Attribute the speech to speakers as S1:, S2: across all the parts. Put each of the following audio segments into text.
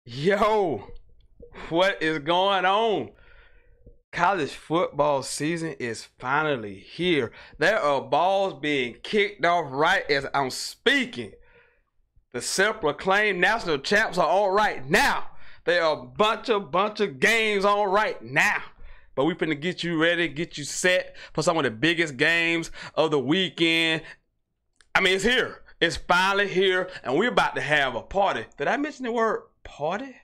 S1: Yo, what is going on? College football season is finally here. There are balls being kicked off right as I'm speaking. The self-proclaimed national champs are on right now. There are a bunch of games on right now. But we finna get you ready, get you set for some of the biggest games of the weekend. I mean, it's here. It's finally here, and we're about to have a party. Did I mention the word party?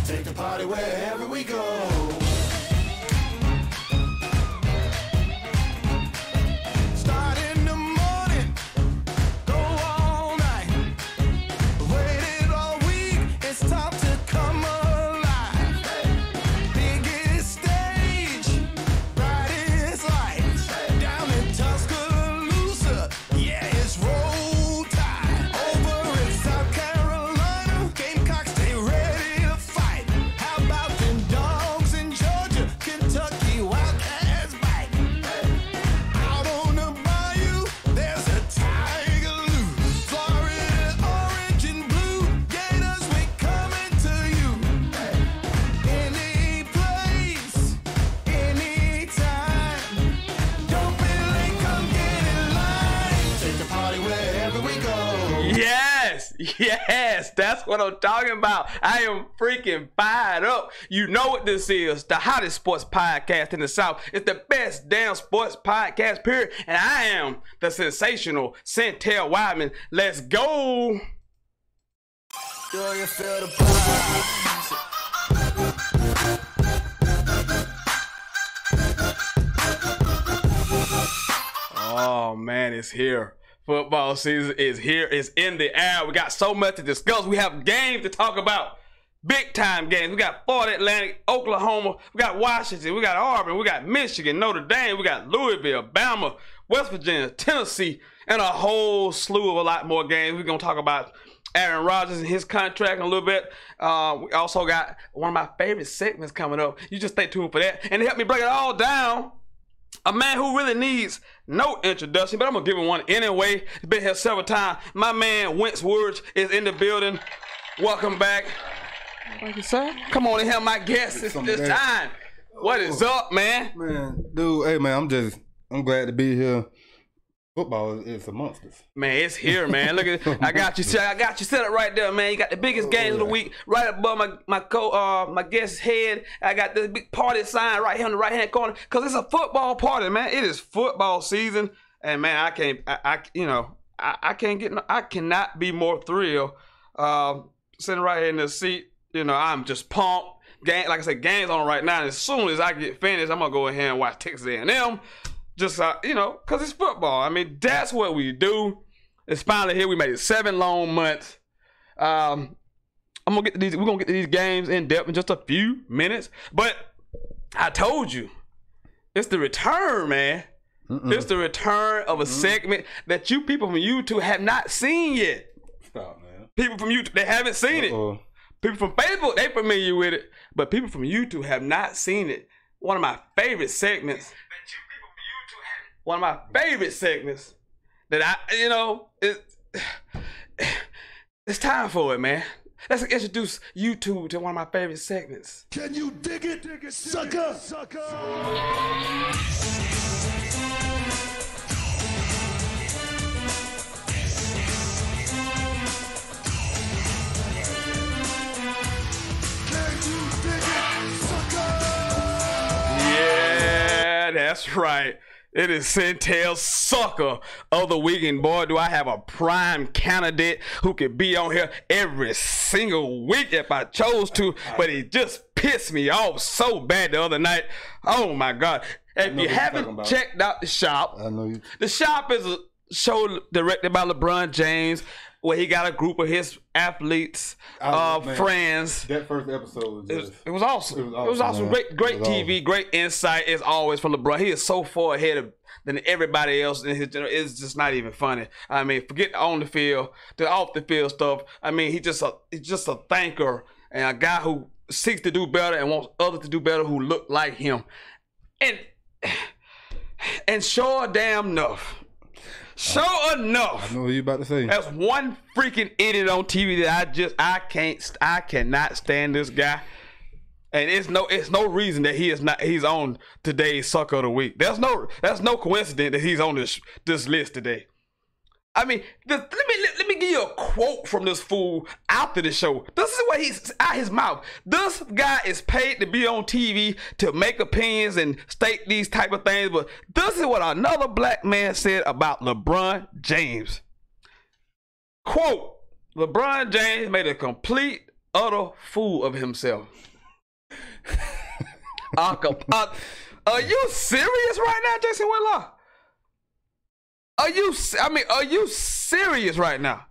S2: Take the party wherever we go. Start in the morning, go all night. Waited all week, it's time to come alive. Biggest stage, brightest lights. Down in Tuscaloosa, yeah, it's roll tide. Over in South Carolina, Gamecocks, they ready to fight. How about them dogs in Georgia, Kentucky, Wildcats bite? Out on the bayou, there's a tiger loose. Florida, orange and blue, Gators, we coming to you. Any place, anytime. Don't be late, come get in line. Take the party wherever we go.
S1: Yes, that's what I'm talking about. I am freaking fired up. You know what this is, the hottest sports podcast in the South. It's the best damn sports podcast, period. And I am the sensational Sentell Wyman. Let's go.
S2: Do you feel the vibes?
S1: Oh man, it's here. Football season is here. It's in the air. We got so much to discuss. We have games to talk about. Big time games. We got Florida Atlantic, Oklahoma. We got Washington. We got Auburn. We got Michigan, Notre Dame. We got Louisville, Bama, West Virginia, Tennessee, and a whole slew of a lot more games. We're going to talk about Aaron Rodgers and his contract in a little bit. We also got one of my favorite segments coming up. You just stay tuned for that. And to help me break it all down, a man who really needs no introduction, but I'm going to give him one anyway. He's been here several times. My man, Wentz Words, is in the building. Welcome back. Thank you, sir. Come on and help my guest. It's time. What is up, man?
S3: Man, dude, hey, man, I'm glad to be here. Football is amongst us.
S1: Man, it's here, man. Look at I got you set up right there, man. You got the biggest games of the week right above my guest's head. I got this big party sign right here on the right hand corner because it's a football party, man. It is football season, and man, I cannot be more thrilled. Sitting right here in the seat, I'm just pumped. Like I said, games on right now. And as soon as I get finished, I'm gonna go ahead and watch Texas A&M. Just, because it's football. I mean, that's what we do. It's finally here. We made it 7 long months. We're going to get to these games in depth in just a few minutes. But I told you, it's the return, man. It's the return of a segment that you people from YouTube have not seen yet.
S3: Stop, man.
S1: People from YouTube, they haven't seen it. People from Facebook, they familiar with it. But people from YouTube have not seen it. One of my favorite segments. One of my favorite segments that it's time for it, man. Let's introduce YouTube to one of my favorite segments.
S2: Can you dig it, sucker?
S1: Yeah, that's right. It is Sentell's Sucker of the Weekend. Boy, do I have a prime candidate who could be on here every single week if I chose to, but he just pissed me off so bad the other night. Oh, my God. If you haven't checked out The Shop, The Shop is a show directed by LeBron James where he got a group of his athletes, friends.
S3: That first episode was
S1: it was awesome. It was awesome. Great TV, great insight as always from LeBron. He is so far ahead than everybody else in his generation. It's just not even funny. I mean, forget on the field, the off the field stuff. I mean, he's just a thinker and a guy who seeks to do better and wants others to do better who look like him. And sure damn enough, Sure enough.
S3: I know what you about to say.
S1: That's one freaking idiot on TV that I cannot stand this guy. And it's no reason that he's on today's Sucker of the Week. That's no coincidence that he's on this list today. I mean, let me give you a quote from this fool after the show. This is what he's out his mouth. This guy is paid to be on TV to make opinions and state these type of things, but this is what another black man said about LeBron James. Quote, LeBron James made a complete, utter fool of himself. Are you serious right now, Jason Whitlock? Are you serious right now?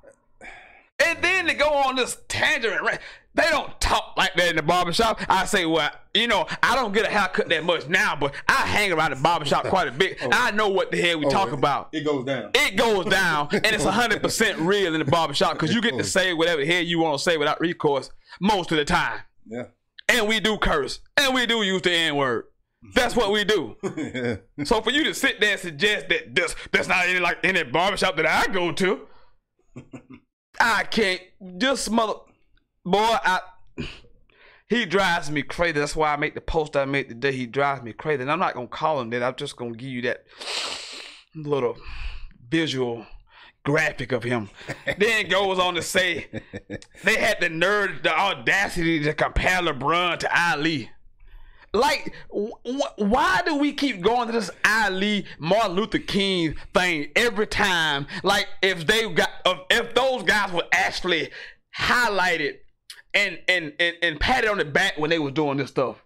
S1: And then to go on this tangent, right? They don't talk like that in the barbershop. I say, well, I don't get a haircut that much now, but I hang around the barbershop quite a bit. I know what the hell we talk about.
S3: It goes down.
S1: It goes down, and it's 100% real in the barbershop because you get to say whatever the hell you want to say without recourse most of the time.
S3: Yeah.
S1: And we do curse, and we do use the N-word. That's what we do.
S3: Yeah.
S1: So for you to sit there and suggest that that's not any like in that barbershop that I go to, I can't. Just he drives me crazy. That's why I make the post I made today. He drives me crazy, and I'm not gonna call him that. I'm just gonna give you that little visual graphic of him. Then it goes on to say they had the audacity to compare LeBron to Ali. Like, why do we keep going to this Ali, Martin Luther King thing every time? Like, if those guys were actually highlighted and patted on the back when they was doing this stuff.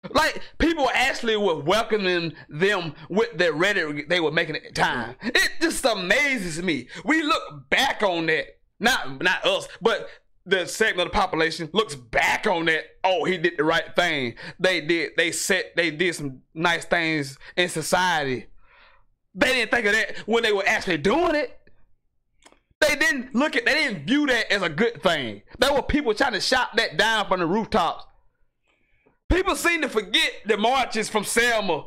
S1: Like, people actually were welcoming them with the rhetoric they were making at the time. It just amazes me. We look back on that, not us, but the segment of the population looks back on that. Oh, he did the right thing. They did some nice things in society. They didn't think of that when they were actually doing it. They didn't view that as a good thing. There were people trying to shout that down from the rooftops. People seem to forget the marches from Selma,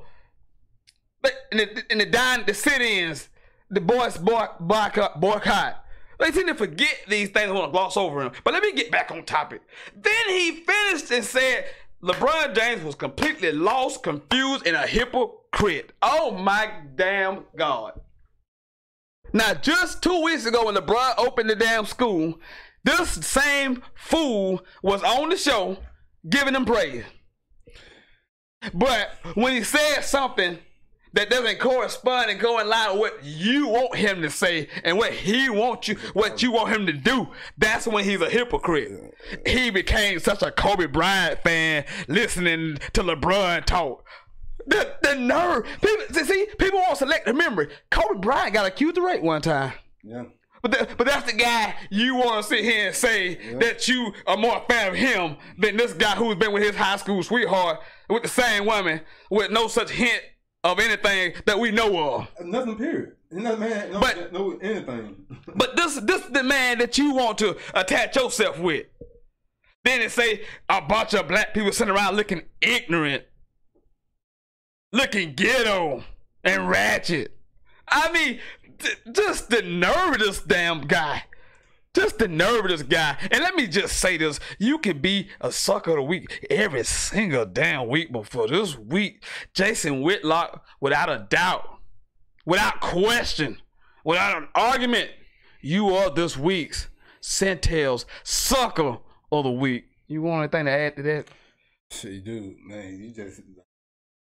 S1: and the sit-ins, the boys boycott. They seem to forget these things and want to gloss over him. But let me get back on topic. Then he finished and said LeBron James was completely lost, confused, and a hypocrite. Oh my damn God. Now, just 2 weeks ago when LeBron opened the damn school, this same fool was on the show giving him praise. But when he said something that doesn't correspond and go in line with what you want him to say and what you want him to do, that's when he's a hypocrite. He became such a Kobe Bryant fan listening to LeBron talk. The nerve. People won't select the memory. Kobe Bryant got accused of rape one time.
S3: Yeah.
S1: But that's the guy you want to sit here and say that you are more a fan of him than this guy who's been with his high school sweetheart with the same woman with no such hint of anything that we know of.
S3: Nothing, period. No anything.
S1: But this the man that you want to attach yourself with. Then it say a bunch of black people sitting around looking ignorant, looking ghetto and ratchet. I mean, just the nerve of this damn guy. Just the nerve of this guy. And let me just say this. You can be a sucker of the week every single damn week. But for this week, Jason Whitlock, without a doubt, without question, without an argument, you are this week's Sentell's sucker of the week. You want anything to add to that?
S3: Shit, dude, man,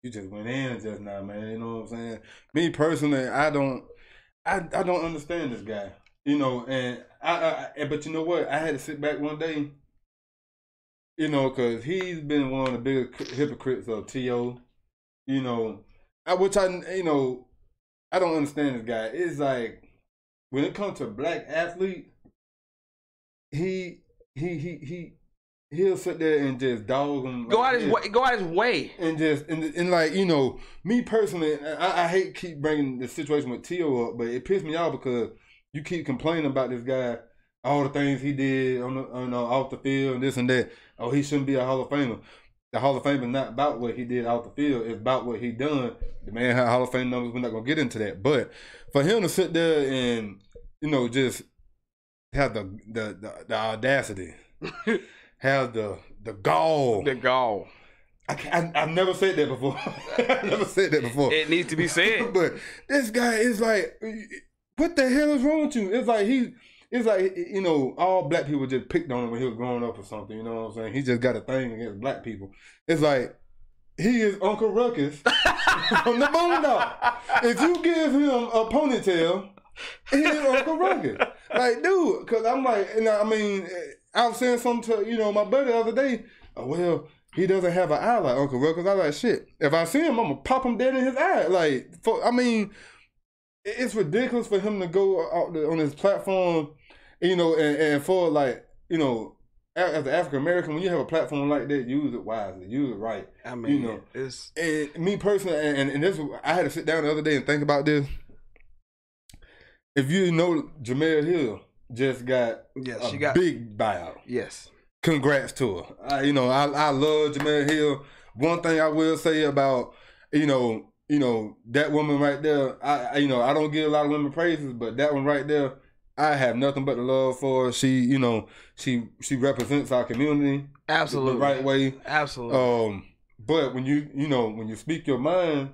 S3: you just went in just now, man. You know what I'm saying? Me personally, I don't understand this guy. And but you know what? I had to sit back one day, because he's been one of the biggest hypocrites of TO. I don't understand this guy. It's like when it comes to black athlete, he'll sit there and just dog him.
S1: Go out his way.
S3: And like, me personally, I hate keep bringing the situation with T.O. up, but it pissed me off because you keep complaining about this guy, all the things he did on off the field and this and that. Oh, he shouldn't be a Hall of Famer. the Hall of Fame is not about what he did out the field. It's about what he done. The man had Hall of Fame numbers. We're not gonna get into that. But for him to sit there and just have the audacity, have the gall.
S1: The gall.
S3: I've never said that before. I never said that before.
S1: It needs to be said.
S3: But this guy is like, what the hell is wrong with you? It's like all black people just picked on him when he was growing up or something. You know what I'm saying? He just got a thing against black people. It's like he is Uncle Ruckus from the Boondocks. If you give him a ponytail, he is Uncle Ruckus. Like, dude, because I'm like, I was saying something to my buddy the other day. Well, he doesn't have an eye like Uncle Ruckus. I like, shit. If I see him, I'm gonna pop him dead in his eye. Like, it's ridiculous for him to go out there on his platform, and for like, as an African American, when you have a platform like that, use it wisely, use it right.
S1: I mean,
S3: and me personally, and this, I had to sit down the other day and think about this. If you know, Jamel Hill just got big buyout.
S1: Yes.
S3: Congrats to her. I love Jamel Hill. One thing I will say about, that woman right there, I don't give a lot of women praises, but that one right there, I have nothing but the love for her. She represents our community.
S1: Absolutely.
S3: The right way.
S1: Absolutely.
S3: But when you speak your mind,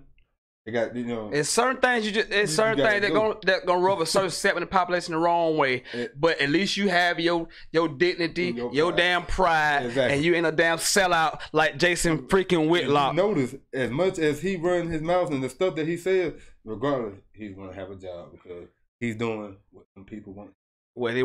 S3: it got,
S1: it's certain things that gonna rub a certain segment of the population the wrong way. But at least you have your dignity, your damn pride,
S3: exactly.
S1: And you ain't a damn sellout like Jason freaking Whitlock.
S3: Notice, as much as he run his mouth and the stuff that he says, regardless, he's gonna have a job because he's doing what some people want.
S1: Well, he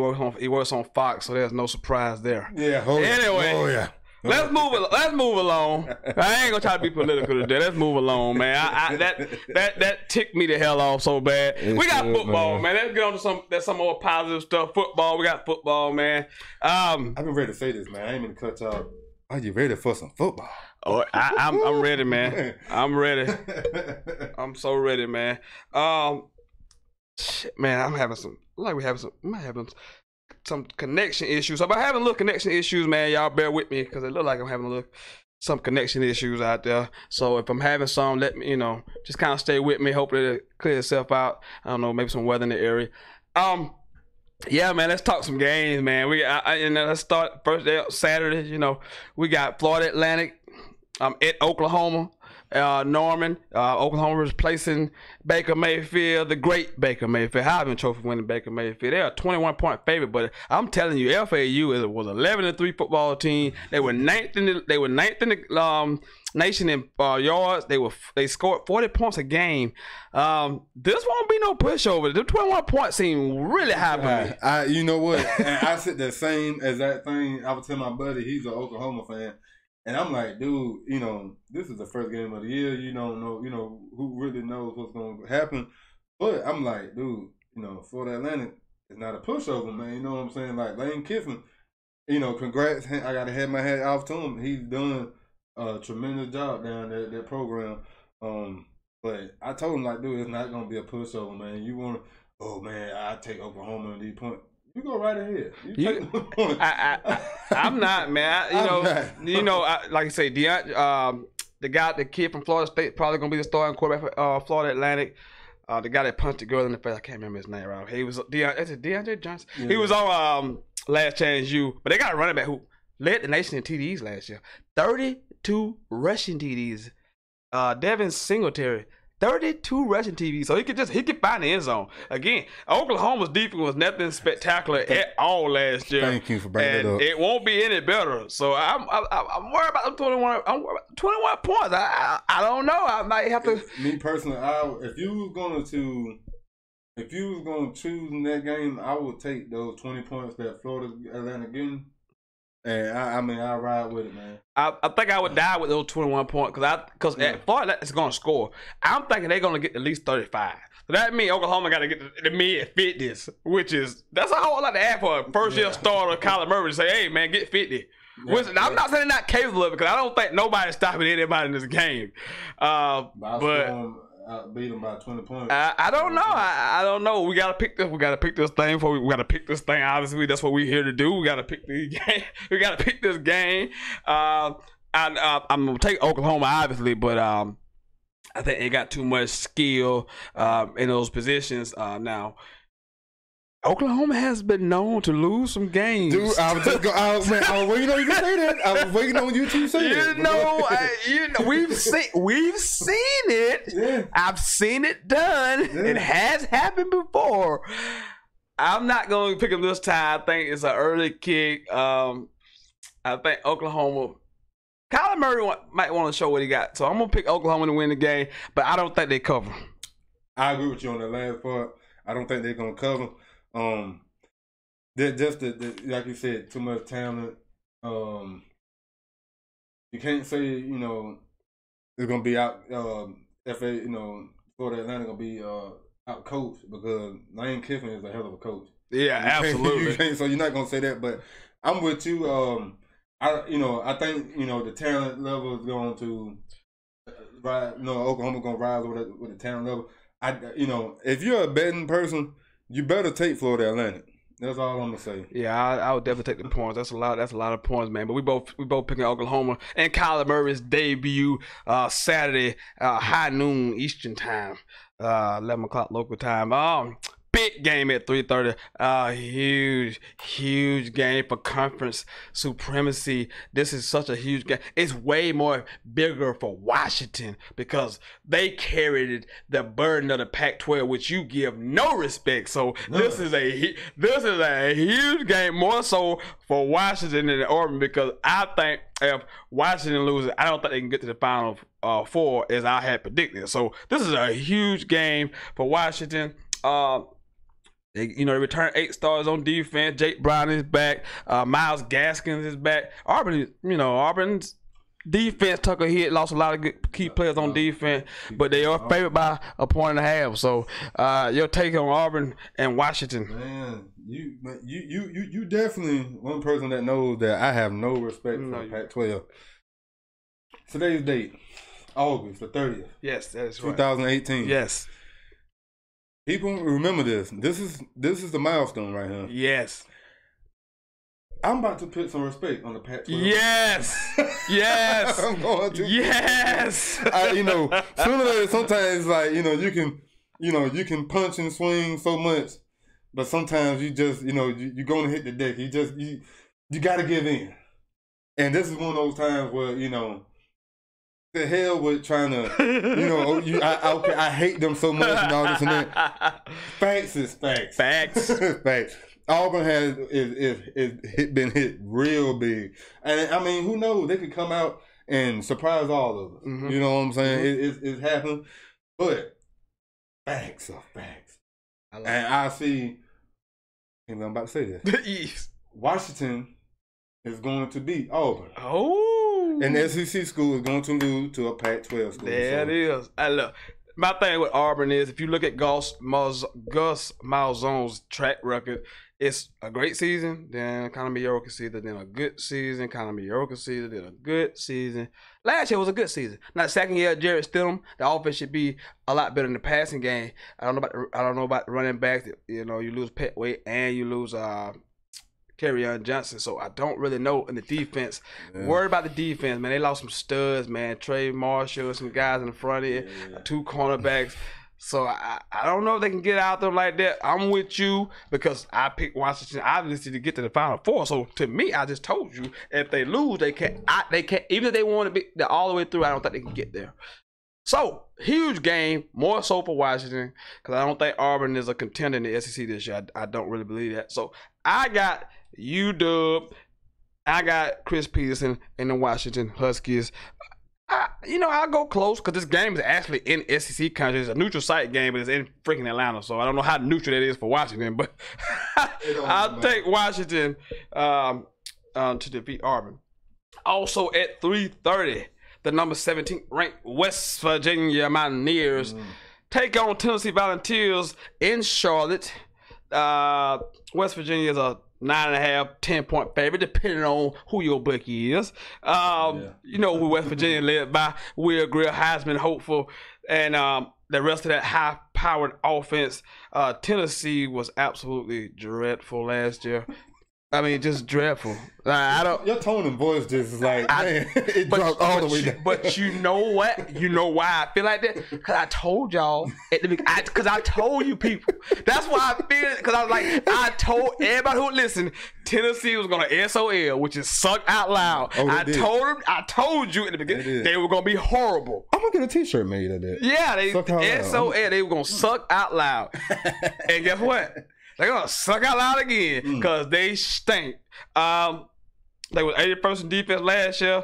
S1: works on Fox, so there's no surprise there.
S3: Yeah.
S1: Anyway.
S3: Oh yeah.
S1: Let's move along. I ain't gonna try to be political today. Let's move along, man. That ticked me the hell off so bad. We got football, man. Let's get on to some more positive stuff. Football. We got football, man.
S3: I've been ready to say this, man. I ain't gonna cut y'all. Are you ready for some football?
S1: Oh, I'm ready, man. I'm ready. I'm so ready, man. Shit, man. We having some connection issues. So if I'm having a little connection issues, man, y'all bear with me because it look like I'm having some connection issues out there. So if I'm having some, let me, just kind of stay with me. Hopefully it'll clear itself out. I don't know, maybe some weather in the area. Yeah, man, let's talk some games, man. Let's start first day Saturday. We got Florida Atlantic at Oklahoma. Norman, Oklahoma is placing Baker Mayfield, the great Baker Mayfield, Heisman Trophy winning Baker Mayfield. They're a 21-point favorite, but I'm telling you, FAU was 11-3 football team. They were ninth in the nation in yards. They scored 40 points a game. This won't be no pushover. The 21 points seem really high for me.
S3: You know what? And I said the same exact thing. I was telling my buddy, he's an Oklahoma fan. And I'm like, dude, this is the first game of the year. You don't know, who really knows what's going to happen. But I'm like, dude, Florida Atlantic is not a pushover, man. You know what I'm saying? Like, Lane Kiffin, congrats. I got to have my hat off to him. He's done a tremendous job down there at that program. But I told him, like, dude, it's not going to be a pushover, man. You want to, oh, man, I take Oklahoma in these points. You go right ahead.
S1: I'm not, man. Like I say, the kid from Florida State probably gonna be the starting quarterback for Florida Atlantic. The guy that punched the girl in the face, I can't remember his name right. He was DeAndre Johnson. Yeah. He was on Last Chance U, but they got a running back who led the nation in TDs last year. 32 rushing TDs. Devin Singletary. 32 rushing TVs, so he could find the end zone. Again, Oklahoma's defense was nothing spectacular at all last year.
S3: Thank you for bringing it up.
S1: It won't be any better. So I'm worried about the 21. I'm worried about 21 points. I don't know. I might have to.
S3: Me personally, if you was going to choose in that game, I would take those 20 points that Florida Atlantic getting. And I'll ride with it, man.
S1: I think I would die with those 21 points because Florida is going to score. I'm thinking they're going to get at least 35. So that means Oklahoma got to get the mid-50s, that's a whole lot to add for a first-year starter, Kyler Murray, to say, hey, man, get 50. Yeah, I'm not saying they're not capable of it because I don't think nobody's stopping anybody in this game.
S3: Beat them by 20 points.
S1: I don't know. I don't know. We gotta pick this. We gotta pick this thing. We gotta pick this thing. Obviously, that's what we're here to do. We gotta pick the game. We gotta pick this game. I'm gonna take Oklahoma obviously, but I think they got too much skill in those positions now. Oklahoma has been known to lose some games.
S3: Dude, I was waiting on you to say that. I was waiting on you to say that.
S1: We've seen it.
S3: Yeah.
S1: I've seen it done.
S3: Yeah.
S1: It has happened before. I'm not going to pick them this time. I think it's an early kick. I think Oklahoma. Kyler Murray might want to show what he got, so I'm gonna pick Oklahoma to win the game, but I don't think they cover.
S3: I agree with you on the last part. I don't think they're gonna cover. They're just like you said, too much talent. You can't say they're gonna be out. Florida Atlanta gonna be out coached because Lane Kiffin is a hell of a coach.
S1: Yeah, absolutely.
S3: So you're not gonna say that, but I'm with you. I think the talent level is going to rise. Oklahoma gonna rise with the talent level. If you're a betting person, you better take Florida Atlantic. That's all I'm gonna say.
S1: Yeah, I would definitely take the points. That's a lot of points, man. But we both picking Oklahoma and Kyler Murray's debut Saturday, high noon Eastern time, 11 o'clock local time. Big game at 3:30. Huge game for conference supremacy. This is such a huge game. It's way more bigger for Washington because they carried the burden of the Pac-12, which you give no respect. So this is a huge game, more so for Washington than Auburn, because I think if Washington loses, I don't think they can get to the Final Four as I had predicted. So this is a huge game for Washington. They return 8 stars on defense. Jake Brown is back. Miles Gaskins is back. Auburn's defense took a hit, lost a lot of good key players on defense, but they are favored by a point and a half. So your take on Auburn and Washington?
S3: Man, you definitely one person that knows that I have no respect for Pac-12. Today's date, August the 30th.
S1: Yes, that is right.
S3: 2018.
S1: Yes.
S3: People remember this. This is the milestone right here.
S1: Yes.
S3: I'm about to put some respect on the Pac-12.
S1: Yes. Yes.
S3: I'm going to.
S1: Yes.
S3: Sooner or later, sometimes you can punch and swing so much, but sometimes you just you're gonna hit the deck. You got to give in, and this is one of those times where the hell with trying to, I hate them so much and all this and that. Facts is facts.
S1: Facts.
S3: Facts. Auburn is been hit real big, and I mean, who knows? They could come out and surprise all of us. Mm-hmm. You know what I'm saying? Mm-hmm. It's happened, but facts are facts. I see. I'm about to say this.
S1: Yes.
S3: Washington is going to beat Auburn.
S1: Oh.
S3: And the SEC school is going to lose to a Pac-12 school.
S1: There it is. Look, my thing with Auburn is if you look at Gus Malzahn's track record, it's a great season, then kind of mediocre season, then a good season, kind of mediocre season, then a good season. Last year was a good season. Now, the second year, Jarrett Stidham, the offense should be a lot better in the passing game. I don't know about the running backs. You lose Petway and you lose Kerryon Johnson, so I don't really know in the defense. Yeah. Worried about the defense, man. They lost some studs, man. Trey Marshall, some guys in the front end, 2 cornerbacks. So I don't know if they can get out there like that. I'm with you because I picked Washington obviously to get to the Final Four. So to me, I just told you if they lose, they can't. Even if they want to be all the way through, I don't think they can get there. So, huge game, more so for Washington, because I don't think Auburn is a contender in the SEC this year. I don't really believe that. So, I got UW, I got Chris Peterson and the Washington Huskies. I'll go close because this game is actually in SEC country. It's a neutral site game, but it's in freaking Atlanta. So, I don't know how neutral that is for Washington, but I'll take Washington to defeat Auburn. Also, at 3:30. The number 17 ranked West Virginia Mountaineers take on Tennessee Volunteers in Charlotte. West Virginia is a 9.5, 10-point favorite, depending on who your bookie is. You know who West Virginia led by Will Grier, Heisman hopeful, and the rest of that high-powered offense. Tennessee was absolutely dreadful last year. I mean, just dreadful. I don't.
S3: Your tone and voice just is like, man, it dropped all the way down.
S1: But you know what? You know why I feel like that? Because I told y'all at the beginning. Because I told you people. That's why I feel it. Because I was like, I told everybody who listened, Tennessee was going to SOL, which is suck out loud.
S3: Oh,
S1: I told you at the beginning they were going to be horrible.
S3: I'm going to get a t-shirt made of that.
S1: Yeah, they SOL. They were going to suck out loud. And guess what? They're going to suck out loud again because they stink. They were 81st in defense last year.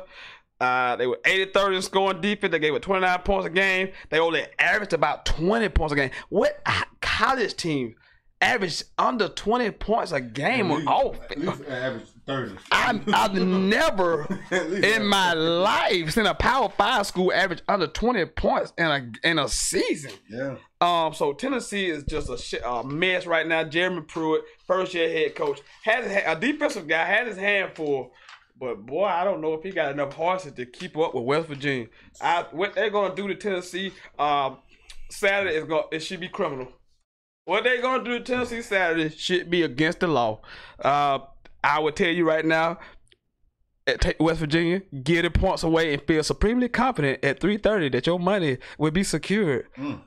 S1: They were 83rd in scoring defense. They gave it 29 points a game. They only averaged about 20 points a game. What college team averaged under 20 points a game on offense?
S3: At least average 30.
S1: I've never in my life seen a Power 5 school average under 20 points in a season.
S3: Yeah.
S1: So Tennessee is just a mess right now. Jeremy Pruitt, first year head coach, had a defensive guy, had his hand full, but boy, I don't know if he got enough horses to keep up with West Virginia. What they're gonna do to Tennessee Saturday it should be criminal. What they're gonna do to Tennessee Saturday should be against the law. I would tell you right now, take West Virginia, give the points away, and feel supremely confident at 3:30 that your money will be secured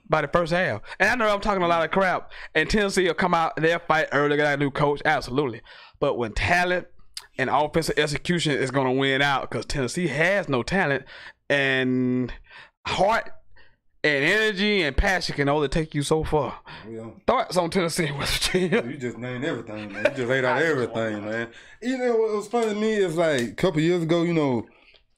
S1: by the first half. And I know I'm talking a lot of crap, and Tennessee will come out, they'll fight early, get a new coach, absolutely. But when talent and offensive execution is going to win out, because Tennessee has no talent, and heart and energy and passion can only take you so far. Yeah. Thoughts on Tennessee and West Virginia?
S3: You just named everything, man. You just laid out everything, man. You know what was funny to me is like a couple years ago, you know,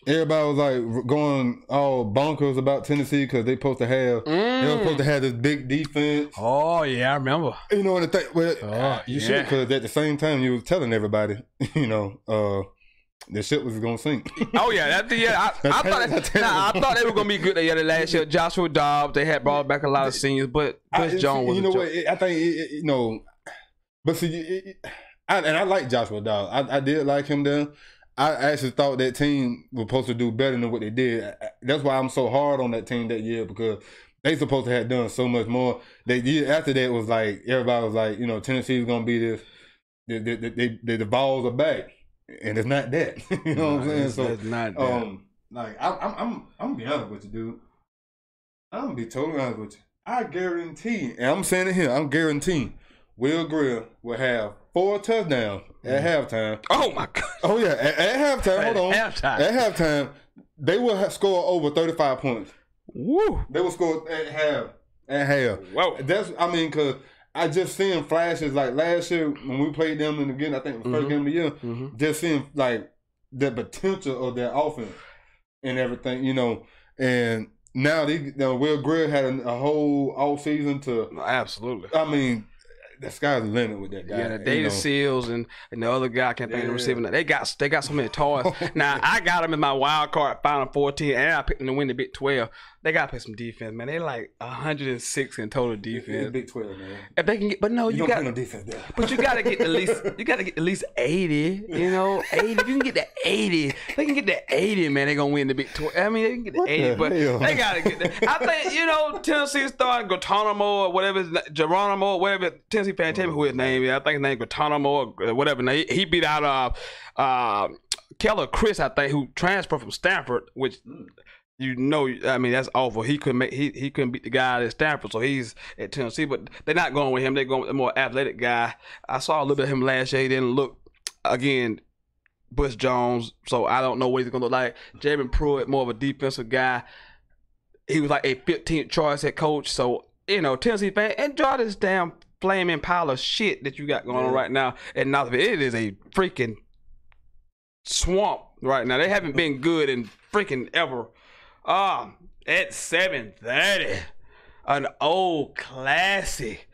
S3: everybody was like going all bonkers about Tennessee because they supposed to have they were supposed to have this big defense.
S1: Oh yeah, I remember.
S3: You know what the thing? Well, you should, because at the same time you was telling everybody, you know, the shit was gonna sink.
S1: Oh yeah, I thought they were gonna be good. They had it last year. Joshua Dobbs, they had brought back a lot of seniors, but Chris Jones was.
S3: You know what? I think you know, but see, I like Joshua Dobbs. I did like him then. I actually thought that team was supposed to do better than what they did. That's why I'm so hard on that team that year, because they supposed to have done so much more. The year after that was like everybody was like, you know, Tennessee's gonna be this. The balls are back. And it's not that. You know what I'm saying? So
S1: it's not that.
S3: Like I'm gonna be honest with you, dude. I'm gonna be totally honest with you. I guarantee, and I'm saying it here, I'm guaranteeing Will Grill will have 4 touchdowns at halftime.
S1: Oh my God.
S3: Oh yeah, at halftime. Hold on. At halftime, they will score over 35 points.
S1: Woo.
S3: They will score at half. At half.
S1: Whoa.
S3: Because I just seeing flashes like last year when we played them, and again I think the first game of the year, just seeing like the potential of their offense and everything, you know. And now Will Grill had a whole off season to
S1: absolutely.
S3: I mean, the sky's the limit with that guy.
S1: Yeah, the Data Seals and the other guy can't think of receiving. They got so many toys. Now I got them in my wild card Final 14, and I picked them to win the Big 12. They gotta play some defense, man. They like 106 in total defense.
S3: It's Big 12, man.
S1: If they can get, but no, you got
S3: no defense there.
S1: But you gotta get at least. You gotta get at least 80. You know, 80. If you can get to 80, they can get to 80, man. They gonna win the Big 12. I mean, they can get to 80, but they gotta get there. I think Tennessee starting Guantanamo or whatever, Geronimo or whatever. Tennessee fan, tell me who his name is. I think his name is Guantanamo or whatever. Now, he beat out Keller Chris, I think, who transferred from Stanford, which. I mean, that's awful. He couldn't beat the guy at Stanford, so he's at Tennessee. But they're not going with him. They're going with a more athletic guy. I saw a little bit of him last year. He didn't look, again, Bush Jones, so I don't know what he's going to look like. Jeremy Pruitt, more of a defensive guy. He was like a 15th choice head coach. So, Tennessee fan, enjoy this damn flaming pile of shit that you got going on right now at Knoxville. It is a freaking swamp right now. They haven't been good in freaking ever. At 7:30, an old classic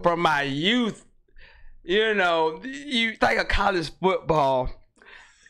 S1: from my youth. You think of college football,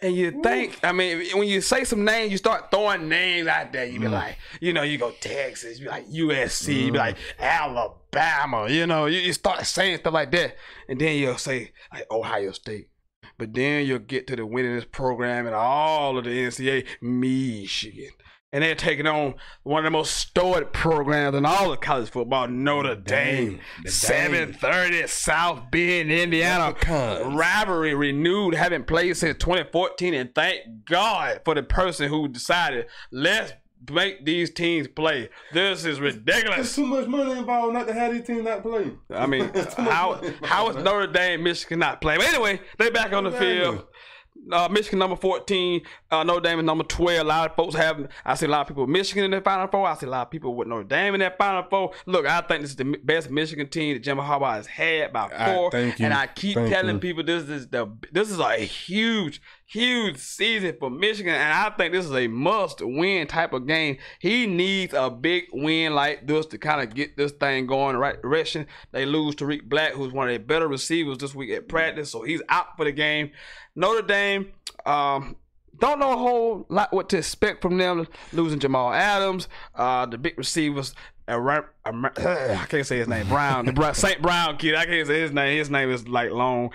S1: and you think, I mean, when you say some names, you start throwing names out there. You be like, you go Texas, you be like USC, you be like Alabama. You start saying stuff like that, and then you'll say like Ohio State. But then you'll get to the winningest program in all of the NCAA, Michigan. And they're taking on one of the most storied programs in all of college football, Notre Dame. 7:30, South Bend, Indiana. Rivalry renewed, haven't played since 2014. And thank God for the person who decided, let's make these teams play. This is ridiculous.
S3: There's too much money involved not to have these teams not play.
S1: I mean, how is Notre Dame, Michigan not playing? But anyway, they back on the field. Michigan number 14, Notre Dame is number 12. A lot of folks I see a lot of people with Michigan in their Final Four. I see a lot of people with Notre Dame in their Final Four. Look, I think this is the best Michigan team that Jim Harbaugh has had by far. And I keep telling people this is a huge season for Michigan, and I think this is a must-win type of game. He needs a big win like this to kind of get this thing going in the right direction. They lose Tariq Black, who's one of their better receivers this week at practice, so he's out for the game. Notre Dame, don't know a whole lot what to expect from them. Losing Jamal Adams, the big receivers. I can't say his name. Brown, the St. Brown kid. I can't say his name. His name is like long.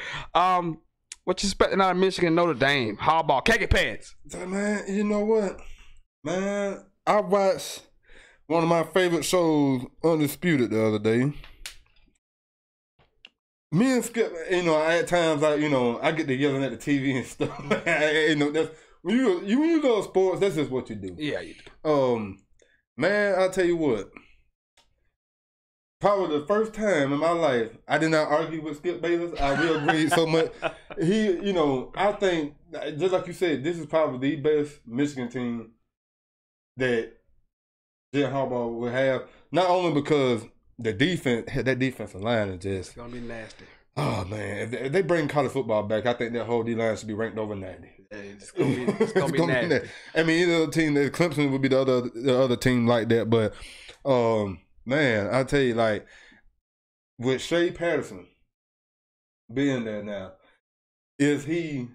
S1: What you expecting out of Michigan, Notre Dame? Harbaugh, khaki pants.
S3: Man, you know what? Man, I watched one of my favorite shows, Undisputed, the other day. Me and Skip, at times, I get to yelling at the TV and stuff. That's when you go to sports, that's just what you do.
S1: Yeah, you do.
S3: Man, I'll tell you what. Probably the first time in my life I did not argue with Skip Bayless. I really agreed so much. I think, just like you said, this is probably the best Michigan team that Jim Harbaugh will have. Not only because that defensive line is just...
S1: It's going to be nasty.
S3: Oh, man. If they bring college football back, I think that whole D-line should be ranked over 90.
S1: It's going to be nasty.
S3: I mean, either team, Clemson would be the other team like that, but... Man, I'll tell you, like, with Shea Patterson being there now, is he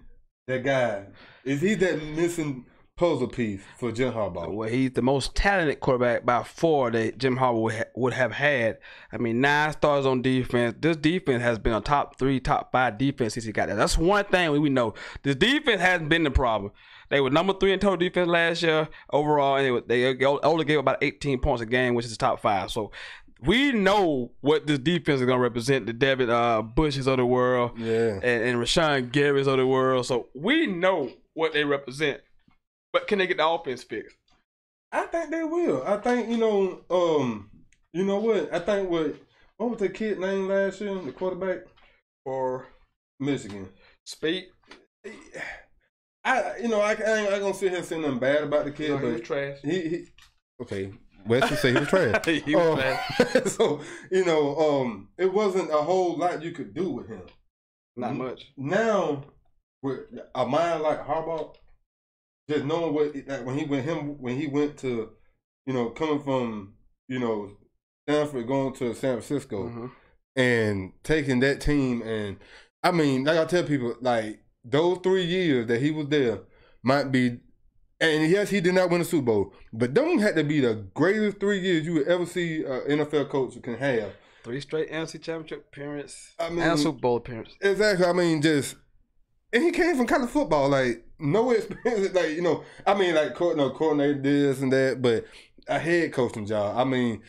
S3: that guy? Is he that missing puzzle piece for Jim Harbaugh?
S1: Well, he's the most talented quarterback by far that Jim Harbaugh would have had. I mean, 9 stars on defense. This defense has been a top 3, top 5 defense since he got there. That's one thing we know. This defense hasn't been the problem. They were number 3 in total defense last year overall, and they only gave about 18 points a game, which is top 5. So we know what this defense is going to represent, the David Bushes of the world and Rashawn Gary's of the world. So we know what they represent. But can they get the offense fixed?
S3: I think they will. I think, you know what? I think what was the kid name last year, the quarterback for Michigan?
S1: Speed.
S3: I ain't gonna sit here and say nothing bad about the kid, but
S1: he was trash.
S3: He okay. West would say he was trash.
S1: He was trash.
S3: So it wasn't a whole lot you could do with him.
S1: Not much.
S3: Now, with a mind like Harbaugh, just knowing when he went to, coming from Stanford going to San Francisco, and taking that team, and I mean, like I tell people, like, those 3 years that he was there might be, and yes, he did not win a Super Bowl, but don't have to be the greatest 3 years you would ever see an NFL coach can have.
S1: 3 straight NFC Championship appearances and Super Bowl appearance.
S3: Exactly. I mean, and he came from college football, like, no experience, like, coordinator this and that, but a head coaching job. I mean,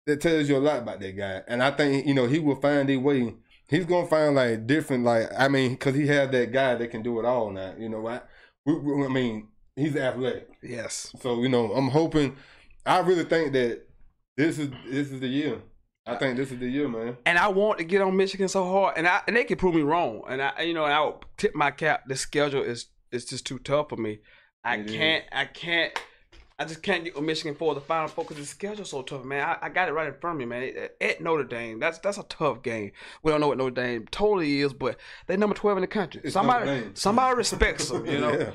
S3: that tells you a lot about that guy, and I think, he will find a way. He's going to find, like, different, because he has that guy that can do it all now. I mean, he's athletic.
S1: Yes.
S3: So, I'm hoping, I really think that this is the year. I think this is the year, man.
S1: And I want to get on Michigan so hard, and they can prove me wrong. And I would tip my cap. The schedule is just too tough for me. I just can't get with Michigan for the Final Four because the schedule's so tough, man. I got it right in front of me, man. At Notre Dame, that's a tough game. We don't know what Notre Dame totally is, but they're number 12 in the country. Somebody respects them, Yeah.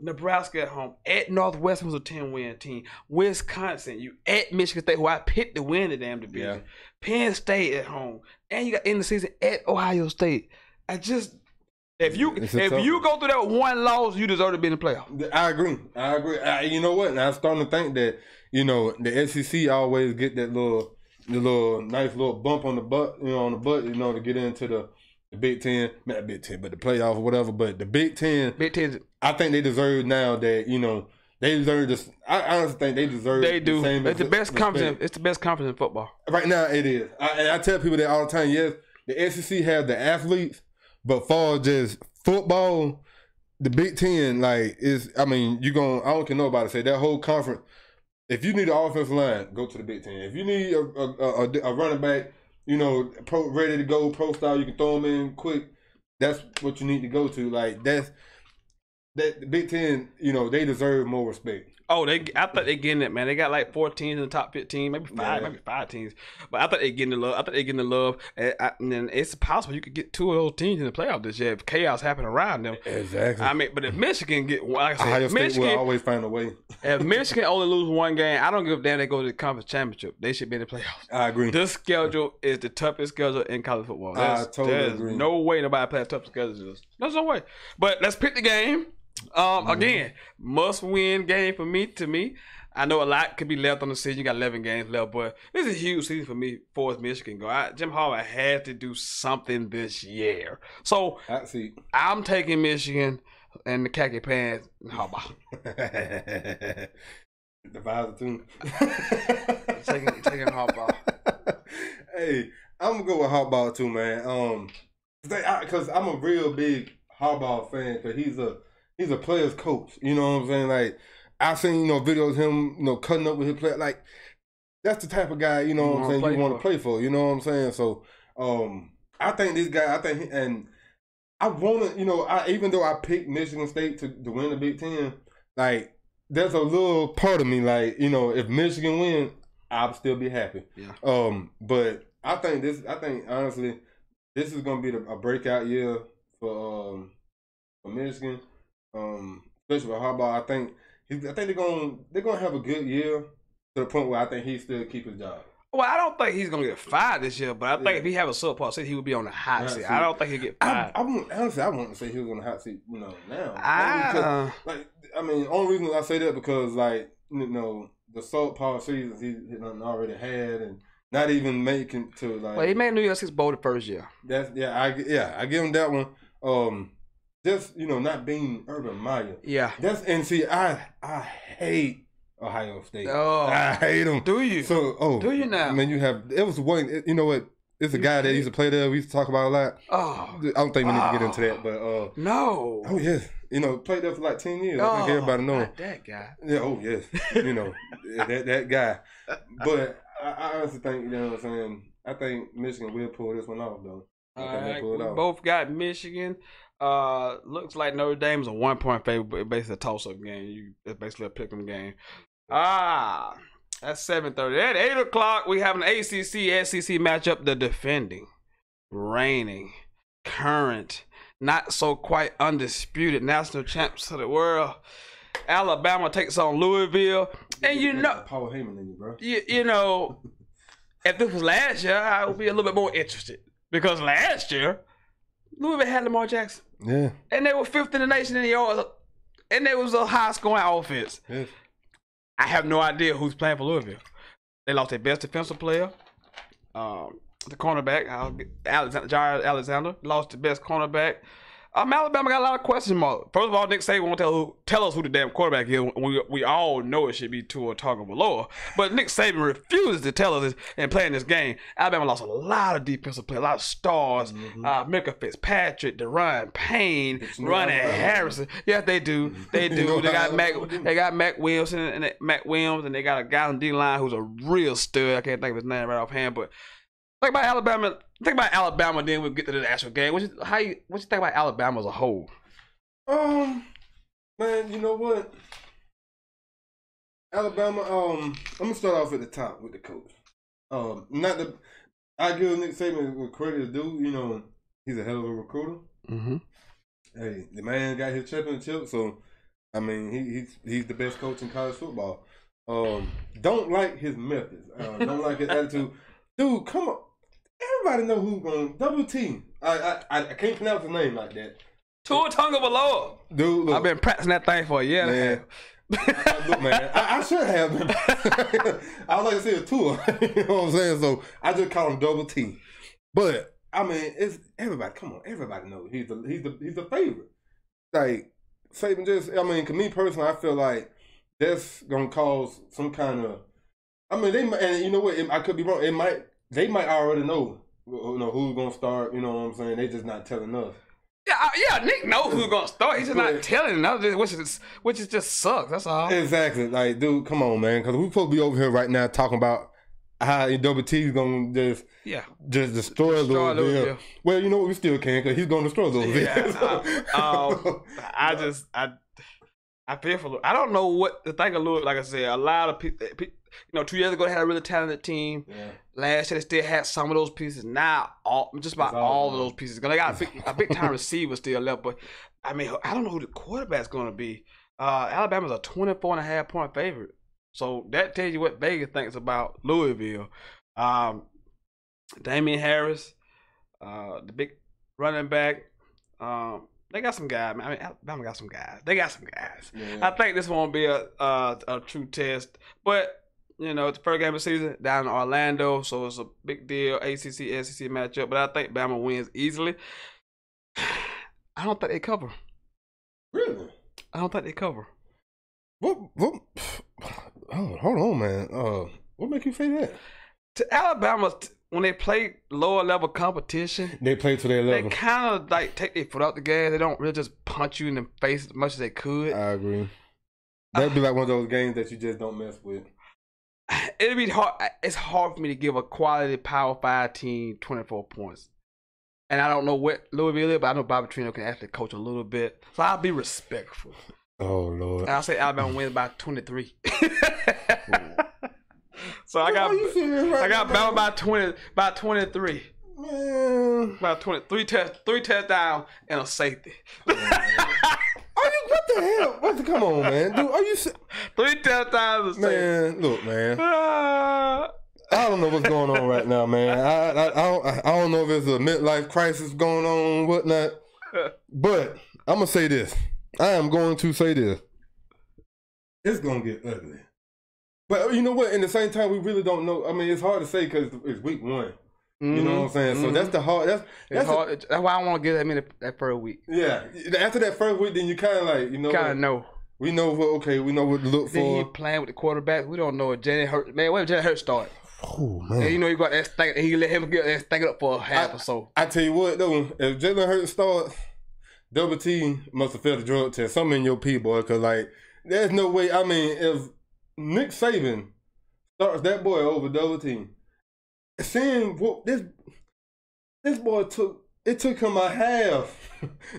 S1: Nebraska at home. At Northwestern was a 10-win team. Wisconsin, you at Michigan State, who I picked to win the damn division. Yeah. Penn State at home, and you got in the season at Ohio State. If you go through that one loss, you deserve to be in the playoff.
S3: I agree. You know what? And I'm starting to think that the SEC always get that little nice little bump on the butt, to get into the Big Ten, not Big Ten, but the playoff or whatever. But the Big Ten, I think they deserve now that They deserve this. I honestly think they deserve.
S1: They do.
S3: The same
S1: It's the best
S3: respect.
S1: conference. It's the best conference in football.
S3: Right now, it is. And I tell people that all the time. Yes, the SEC has the athletes, but for just football, the Big Ten, like, is. I mean, I don't care nobody say that whole conference. If you need an offensive line, go to the Big Ten. If you need a running back, ready to go, pro style, you can throw them in quick. That's what you need to go to. Like the Big Ten, they deserve more respect.
S1: Oh, I thought they getting it, man. They got like 4 teams in the top 15, maybe five teams. But I thought they getting the love. And then it's possible you could get 2 of those teams in the playoff this year if chaos happen around them.
S3: Exactly.
S1: I mean, but if Michigan like I said,
S3: Ohio State
S1: Michigan
S3: will always find a way.
S1: If Michigan only lose 1 game, I don't give a damn. They go to the conference championship. They should be in the playoffs.
S3: I agree.
S1: This schedule is the toughest schedule in college football.
S3: I totally agree.
S1: There's no way nobody play a tough schedule. There's no way. But let's pick the game. Again, must-win game for me. To me, I know a lot could be left on the season. You got 11 games left, but this is a huge season for me. For as Michigan go, Jim Harbaugh had to do something this year. So I'm taking Michigan and the khaki pants. Harbaugh.
S3: The visor too.
S1: taking Harbaugh.
S3: Hey, I'm gonna go with Harbaugh too, man. Because I'm a real big Harbaugh fan. Because he's a player's coach. You know what I'm saying? Like, I've seen, videos of him, cutting up with his player. Like, that's the type of guy, you know what I'm saying, you want to play for. You know what I'm saying? So, I think this guy, and I want to, even though I picked Michigan State to win the Big Ten, like, there's a little part of me, like, if Michigan win, I'll still be happy.
S1: Yeah.
S3: But I think honestly, this is gonna be a breakout year for Michigan. Especially with Harbaugh, I think they're gonna have a good year to the point where I think he still keep his job.
S1: Well, I don't think he's gonna get fired this year, but I think if he have a subpar season, he would be on the hot seat. I don't think he'll get fired.
S3: I wouldn't say he was on the hot seat, now. Only reason I say that because the subpar seasons he already had and not even making to like.
S1: Well, he made New Year's Six Bowl the first year.
S3: I give him that one. Just not being Urban Meyer.
S1: Yeah.
S3: I hate Ohio State.
S1: Oh,
S3: I hate them.
S1: Do you?
S3: So
S1: do you now?
S3: I mean, it was one. You know what? It's a guy that used to play there. We used to talk about a lot.
S1: Oh,
S3: I don't think we need to get into that, but
S1: no.
S3: Oh yes, played there for like 10 years. I think everybody knows
S1: not that guy.
S3: Yeah. Oh yes. that guy. But I honestly think what I'm saying. I think Michigan will pull this one off though.
S1: All right, we both got Michigan. Looks like Notre Dame's a 1-point favorite, but it's basically a toss-up game. It's basically a pick-em game. That's 7:30. At 8 o'clock, we have an ACC-SEC matchup. The defending, reigning, current, not so quite undisputed national champs of the world. Alabama takes on Louisville, and
S3: Paul Heyman in you, bro.
S1: If this was last year, I would be a little bit more interested because last year Louisville had Lamar Jackson.
S3: Yeah.
S1: And they were 5th in the nation in yards. And there was a high-scoring offense.
S3: Yes.
S1: I have no idea who's playing for Louisville. They lost their best defensive player. The cornerback, Jair Alexander, lost the best cornerback. Alabama got a lot of question marks. First of all, Nick Saban won't tell us who the damn quarterback is. We all know it should be Tua Tagovailoa. But Nick Saban refuses to tell us this and playing this game. Alabama lost a lot of defensive players, a lot of stars. Micah Fitzpatrick, Deron Payne, Ronnie Harrison. Yes, they do. They do. They got Mac Williams and they got a guy on D-line who's a real stud. I can't think of his name right offhand, but think about Alabama. Then we'll get to the actual game. What you think about Alabama as a whole?
S3: Man, you know what? Alabama. I'm gonna start off at the top with the coach. I give Nick Saban what credit is due. He's a hell of a recruiter.
S1: Mm-hmm.
S3: Hey, the man got his championship, so I mean, he's the best coach in college football. Don't like his methods. Don't like his attitude. Dude, come on. Everybody know who's going to double T. I can't pronounce his name like that.
S1: Tua Tagovailoa.
S3: Dude, look.
S1: I've been practicing that thing for a year and a half.
S3: Look, man, I should have been. I would like to say a tour. You know what I'm saying? So I just call him double T. But I mean, it's everybody. Come on, everybody knows he's the favorite. Like Saban, to me personally, I feel like that's gonna cause some kind of. I mean, and you know what? I could be wrong. They might already know, who's gonna start. You know what I'm saying? They just not telling us.
S1: Yeah, Nick knows who's gonna start. He's just not telling us, which is just sucks. That's all.
S3: Exactly. Like, dude, come on, man, because we supposed to be over here right now talking about how Double T's gonna just destroy Louisville. Well, you know what? We still can because he's gonna destroy Louisville.
S1: Yeah. I feel for. I don't know what to think of Louisville. Like I said, a lot of people. 2 years ago they had a really talented team. Yeah. Last year they still had some of those pieces. Now, just about all of those pieces. They got a big time receiver still left. But I mean, I don't know who the quarterback's going to be. Alabama's a 24.5 point favorite. So that tells you what Vegas thinks about Louisville. Damian Harris, the big running back. They got some guys, man. I mean, Alabama got some guys. They got some guys. Yeah. I think this won't be a true test. But, it's the first game of the season down in Orlando, so it's a big deal. ACC, SEC matchup. But I think Bama wins easily. I don't think they cover.
S3: Really?
S1: I don't think they cover.
S3: What? Oh, hold on, man. What make you say that?
S1: To Alabama, when they play lower level competition,
S3: they play to their level.
S1: They kind of like take their foot out the gas. They don't really just punch you in the face as much as they could.
S3: I agree. That'd be like one of those games that you just don't mess with.
S1: It'd be hard. It's hard for me to give a quality Power 5 team 24 points. And I don't know what Louisville is, but I know Bobby Trino can actually coach a little bit. So I'll be respectful.
S3: Oh, Lord.
S1: And I'll say Alabama wins by 23. So I got Bama by 23. Man. About 23 touchdowns and a safety.
S3: What the hell? Come on, man. Dude, are you
S1: 3 touchdowns and a safety.
S3: Man, look, man. I don't know what's going on right now, man. I don't know if there's a midlife crisis going on and whatnot. But I'm going to say this. I am going to say this. It's going to get ugly. But you know what? In the same time, we really don't know. I mean, it's hard to say because it's week 1. You know what I'm saying? So that's the hard. That's
S1: hard. That's why I want to get them in that first week.
S3: Yeah. After that first week, then you kind of like,
S1: kind of know.
S3: We know what to look for.
S1: Then he playing with the quarterback. We don't know if Jalen Hurts. Man, when Jalen Hurts start?
S3: Oh, man.
S1: And you got that stank, and he let him get that stank up for a half or so.
S3: I tell you what, though, if Jalen Hurts starts, Double T must have failed the drug test. Something in your pee, boy, because, like, there's no way. I mean, if Nick Saban starts that boy over Double T, seeing what this boy took him a half.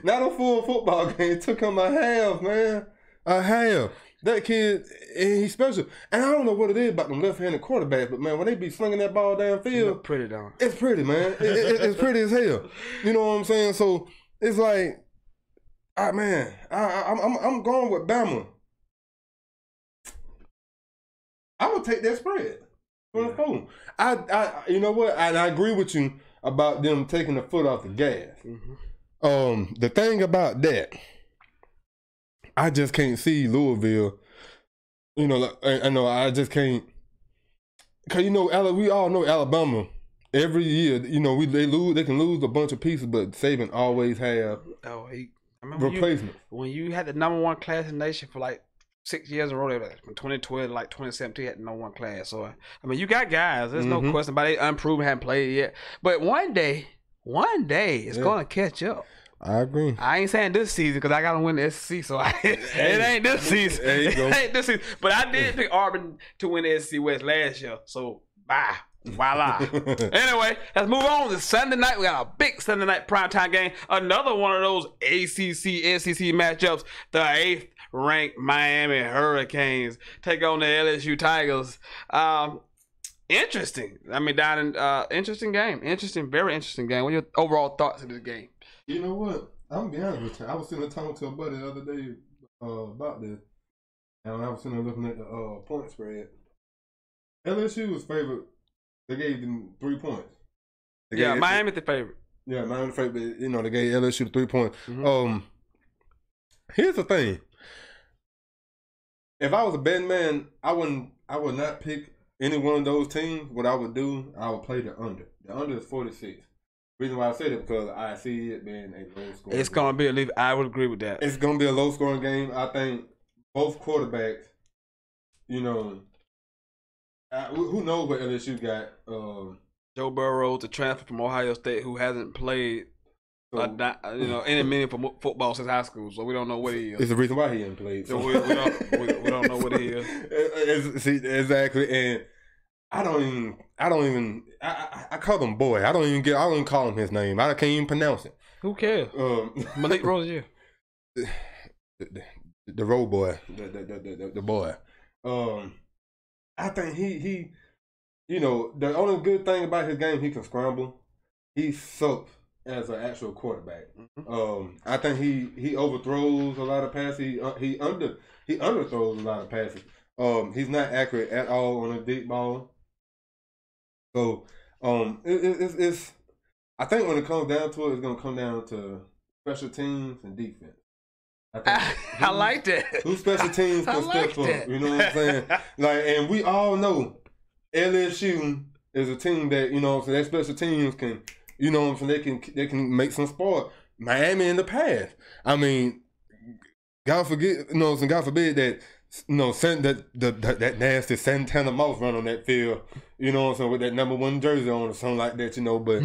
S3: Not a full football game. It took him a half, man. A half. That kid, he's special. And I don't know what it is about them left-handed quarterbacks, but, man, when they be slinging that ball downfield,
S1: pretty down.
S3: It's pretty, man. It's pretty as hell. You know what I'm saying? So it's like, I'm going with Bama. I would take that spread. 24. You know what? I agree with you about them taking the foot off the gas. Mm-hmm. The thing about that, I just can't see Louisville. I know I just can't. Cause we all know Alabama. Every year, they can lose a bunch of pieces, but Saban always have replacements.
S1: When you had the #1 class in the nation for like 6 years in a row, from 2012 to like 2017, had no one class. So I mean, you got guys. There's no question about it. Unproven, haven't played yet. But one day, it's gonna catch up.
S3: I agree.
S1: I ain't saying this season because I gotta win the SEC, so it ain't this season.
S3: There you go.
S1: It ain't this season. But I did pick Auburn to win the SEC West last year. So bye. Voila. Anyway, let's move on to Sunday night. We got a big Sunday night primetime game. Another one of those ACC SEC matchups. The 8th ranked Miami Hurricanes take on the LSU Tigers. Interesting. I mean, down in interesting game. Very interesting game. What are your overall thoughts of this game?
S3: You know what? I'm gonna be honest with you. I was sitting there talking to a buddy the other day about this, and I was sitting there looking at the point spread. LSU was favored. They gave them 3 points.
S1: Miami's the favorite.
S3: Yeah, Miami's the favorite. But, they gave LSU 3 points. Mm-hmm. Here's the thing. If I was a betting man, I would not pick any one of those teams. What I would do, I would play the under. The under is 46. Reason why I said it because I see it being a low scoring.
S1: It's gonna be I would agree with that.
S3: It's gonna be a low scoring game. I think both quarterbacks you know, who knows what LSU got?
S1: Joe Burrow, the transfer from Ohio State, who hasn't played, any meaningful football since high school, so we don't know what he is.
S3: It's the reason why he hasn't played. So
S1: we don't know what he is.
S3: See, exactly, and I call him boy. I don't even call him his name. I can't even pronounce it.
S1: Who cares? Malik Rosier.
S3: The road boy, the boy. I think he, you know, the only good thing about his game, he can scramble. He sucks as an actual quarterback. I think he overthrows a lot of passes. He underthrows a lot of passes. He's not accurate at all on a deep ball. So it's I think when it comes down to it, it's gonna come down to special teams and defense.
S1: I like that.
S3: Who special teams can step up? You know what I'm saying? Like, and we all know LSU is a team that, you know, so that special teams can, you know what I'm saying, they can make some sport. Miami in the past. I mean, God forbid that, you know, that nasty Sentell mouse run on that field, you know what I'm saying, with that #1 jersey on or something like that, you know, but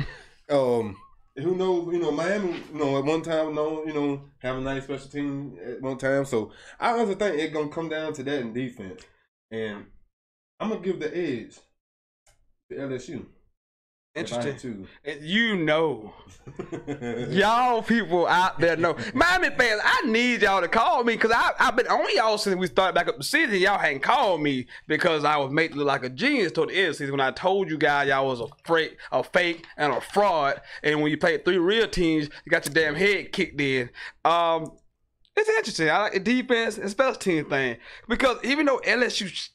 S3: who knows, you know, Miami, you know, at one time, you know, have a nice special team at one time. So I also think it's gonna come down to that in defense. And I'm gonna give the edge to LSU.
S1: Interesting. You know, y'all people out there know. Miami fans, I need y'all to call me because I've been on y'all since we started back up the season. Y'all hadn't called me because I was made to look like a genius toward the end of the season when I told you guys y'all was a fake and a fraud. And when you played 3 real teams, you got your damn head kicked in. It's interesting. I like the defense and special team thing because even though LSU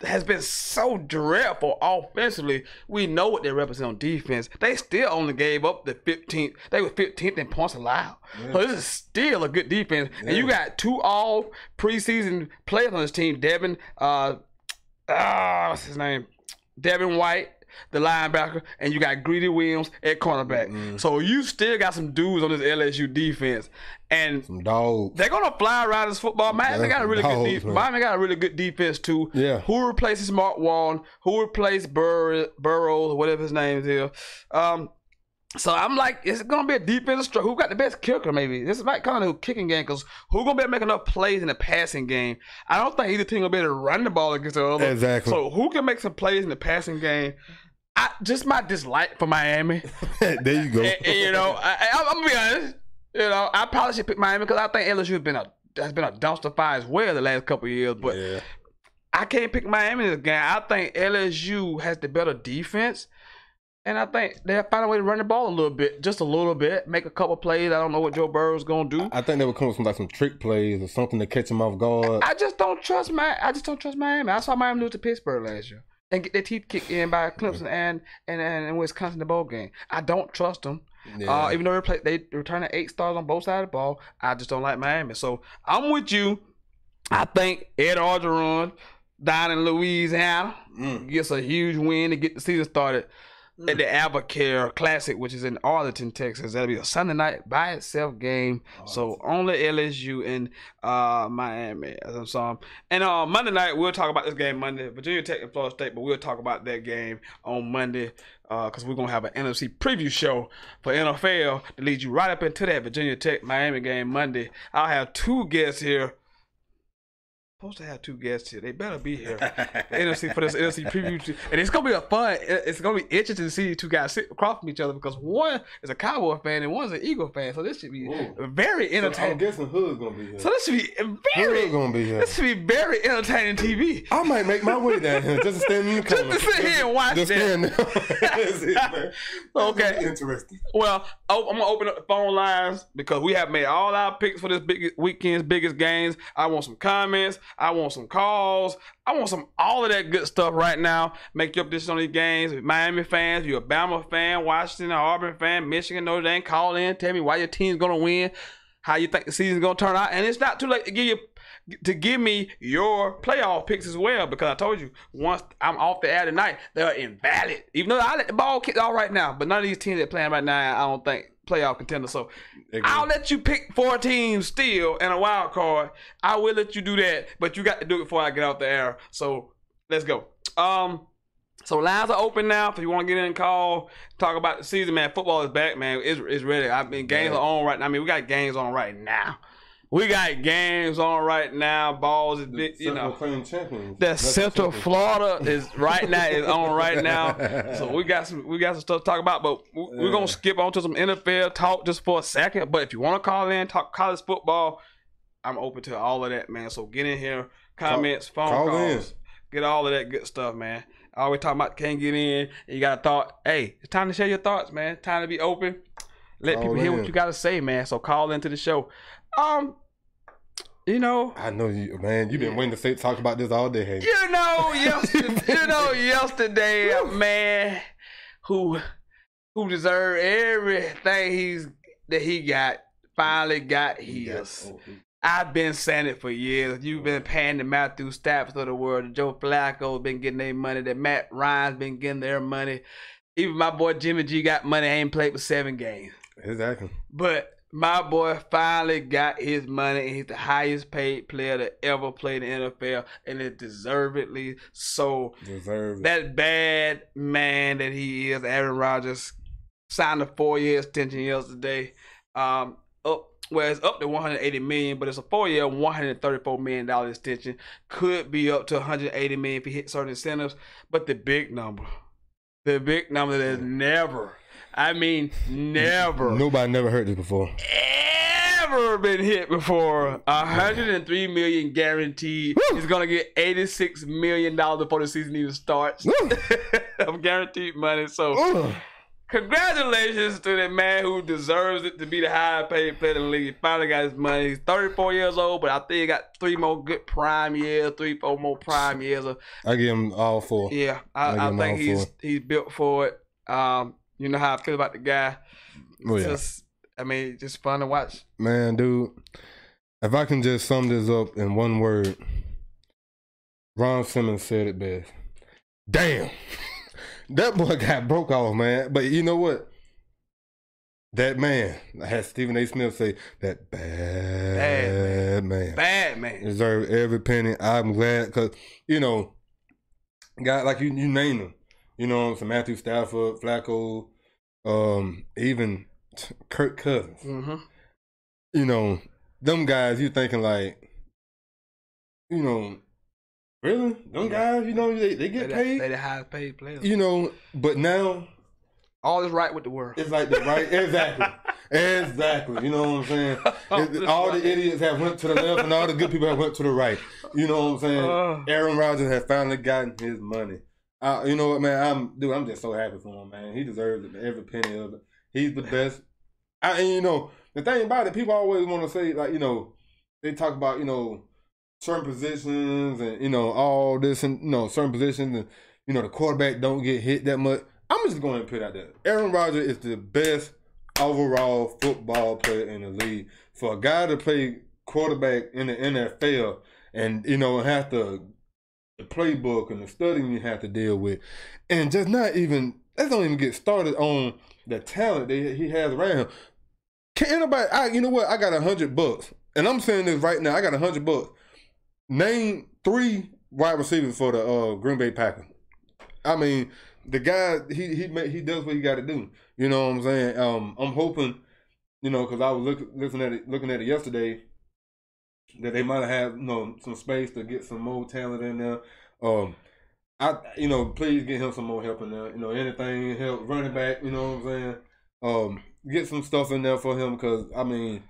S1: has been so dreadful offensively, we know what they represent on defense. They still only gave up the 15th. They were 15th in points allowed. Yeah. So this is still a good defense. Yeah. And you got 2 all preseason players on this team. Devin, what's his name? Devin White, the linebacker, and you got Greedy Williams at cornerback. So you still got some dudes on this LSU defense. And
S3: some dogs.
S1: They're gonna fly around this football. Miami got a really good defense. Miami got a really good defense too.
S3: Yeah.
S1: Who replaces Mark Wallen? Who replaced Burrows, whatever his name is? So I'm like, it's gonna be a defensive struggle. Who got the best kicker? Maybe this is like kind of a kicking game because who gonna be able to make enough plays in the passing game? I don't think either team gonna be able to run the ball against the other.
S3: Exactly.
S1: So who can make some plays in the passing game? Just my dislike for Miami.
S3: There you go.
S1: And, you know, I'm gonna be honest. You know, I probably should pick Miami because I think LSU has been a dumpster fire as well the last couple of years. But I can't pick Miami in this game. I think LSU has the better defense, and I think they'll find a way to run the ball a little bit, just a little bit, make a couple plays. I don't know what Joe Burrow's gonna do.
S3: I think they would come with some trick plays or something to catch them off guard.
S1: I just don't trust Miami. I saw Miami lose to Pittsburgh last year and get their teeth kicked in by Clemson and Wisconsin in the bowl game. I don't trust them. Yeah. Even though they return 8 stars on both sides of the ball, I just don't like Miami. So I'm with you. I think Ed Orgeron down in Louisiana gets a huge win to get the season started at the Avocare Classic, which is in Arlington, Texas. That'll be a Sunday night by itself game. So only LSU and Miami. And Monday night, we'll talk about this game Monday. Virginia Tech and Florida State, but we'll talk about that game on Monday because we're going to have an NFC preview show for NFL to lead you right up into that Virginia Tech Miami game Monday. I'll have 2 guests here. Supposed to have 2 guests here. They better be here. NFC for this NFC preview, and it's gonna be it's gonna be interesting to see these 2 guys sit across from each other because one is a Cowboy fan and one's an Eagle fan. So this should be very entertaining.
S3: So I'm guessing Hood's gonna be here.
S1: So this should be Hood's gonna be here. This should be very entertaining TV.
S3: I might make my way down here just to stand in the corner.
S1: Just to sit here and watch that. Okay.
S3: Interesting.
S1: Well, I'm gonna open up the phone lines because we have made all our picks for this weekend's biggest games. I want some comments. I want some calls. I want all of that good stuff right now. Make your decision on these games. Miami fans, you're a Bama fan, Washington, Auburn fan, Michigan, Notre Dame, call in. Tell me why your team's going to win. how you think the season's gonna turn out, and it's not too late to give me your playoff picks as well, because I told you once I'm off the air tonight, they're invalid. Even though I let the ball kick off right now, but none of these teams that are playing right now, I don't think playoff contenders. So I'll let you pick 4 teams still and a wild card. I will let you do that, but you got to do it before I get off the air. So let's go. So lines are open now. If you want to get in and call, talk about the season, man. Football is back, man. It's ready. I mean, games are on right now. I mean, we got games on right now. We got games on right now. Balls is big, you know. The Central Florida is right now is on right now. So we got some stuff to talk about, but we're gonna skip on to some NFL talk just for a second. But if you want to call in, talk college football, I'm open to all of that, man. So get in here, comments, phone calls, get all of that good stuff, man. I always talk about can't get in, and you got a thought. Hey, it's time to share your thoughts, man. Time to be open. Let people hear what you got to say, man. So call into the show. You know,
S3: I know you, man. You've been waiting to talk about this all day, hey.
S1: Yesterday, a man who deserved everything that he got finally got his. I've been saying it for years. You've been paying the Matthew Staffords of the world. The Joe Flacco's been getting their money. The Matt Ryan's been getting their money. Even my boy Jimmy G got money. Ain't played but 7 games.
S3: Exactly.
S1: But my boy finally got his money, and he's the highest paid player to ever play in the NFL, and it's deservedly so. That bad man that he is, Aaron Rodgers, signed a 4-year extension yesterday. It's up to $180 million, but it's a 4-year, $134 million extension. Could be up to $180 million if he hits certain incentives. But the big number that's never.
S3: Nobody never heard this before.
S1: Ever been hit before. $103 million guaranteed. He's gonna get $86 million before the season even starts of guaranteed money. So, congratulations to the man who deserves it to be the highest paid player in the league. He finally got his money. He's 34 years old, but I think he got 3 more good prime years, 3-4 more prime years.
S3: I give him all 4.
S1: Yeah, I think he's built for it. You know how I feel about the guy. Just fun to watch.
S3: Man, dude, if I can just sum this up in one word, Ron Simmons said it best. Damn. That boy got broke off, man. But you know what? That man, I had Stephen A. Smith say, that bad man. Deserve every penny. I'm glad because, you know, guy like you name him. You know, some Matthew Stafford, Flacco, even Kirk Cousins. Mm-hmm. You know, them guys, you thinking like, you know, really? Them guys, you know, they get paid?
S1: They the highest paid players.
S3: You know, but now.
S1: All is right with the world.
S3: It's like the right, exactly. Exactly. You know what I'm saying? All the idiots have went to the left and all the good people have went to the right. You know what I'm saying? Aaron Rodgers has finally gotten his money. You know what, man? I'm just so happy for him, man. He deserves it, every penny of it. He's the best. And you know, the thing about it, people always want to say, like, you know, they talk about, you know, certain positions and, you know, all this and, you know, certain positions and, you know, the quarterback don't get hit that much. I'm just going to put it out there. Aaron Rodgers is the best overall football player in the league. For a guy to play quarterback in the NFL and, you know, have to the playbook and the studying you have to deal with, and just let's don't even get started on the talent that he has around him. Can anybody? You know what? I got $100, and I'm saying this right now. I got $100. Name 3 wide receivers for the Green Bay Packers. I mean, the guy he does what he got to do. You know what I'm saying? I'm hoping, you know, because I was looking at it yesterday, that they might have, you know, some space to get some more talent in there. You know, please get him some more help in there. You know, anything help running back. You know what I'm saying? Get some stuff in there for him because I mean,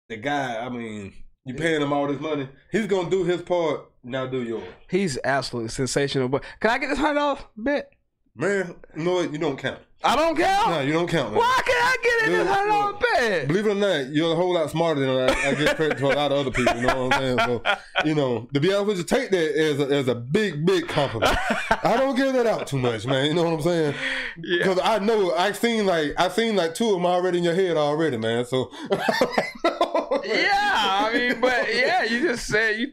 S3: the guy. I mean, you paying him all this money. He's gonna do his part. Now do yours. He's
S1: absolutely sensational. But can I get this $100 bet?
S3: Man, you know what? You don't count.
S1: I don't count?
S3: No, you don't count, man.
S1: Why can't I get in this $100 bet?
S3: Believe it or not, you're a whole lot smarter than I give credit to a lot of other people. You know what I'm saying? So, you know, to be honest with you, take that as a big, big compliment. I don't give that out too much, man. You know what I'm saying? Because I know I've seen like 2 of them already in your head already, man. So,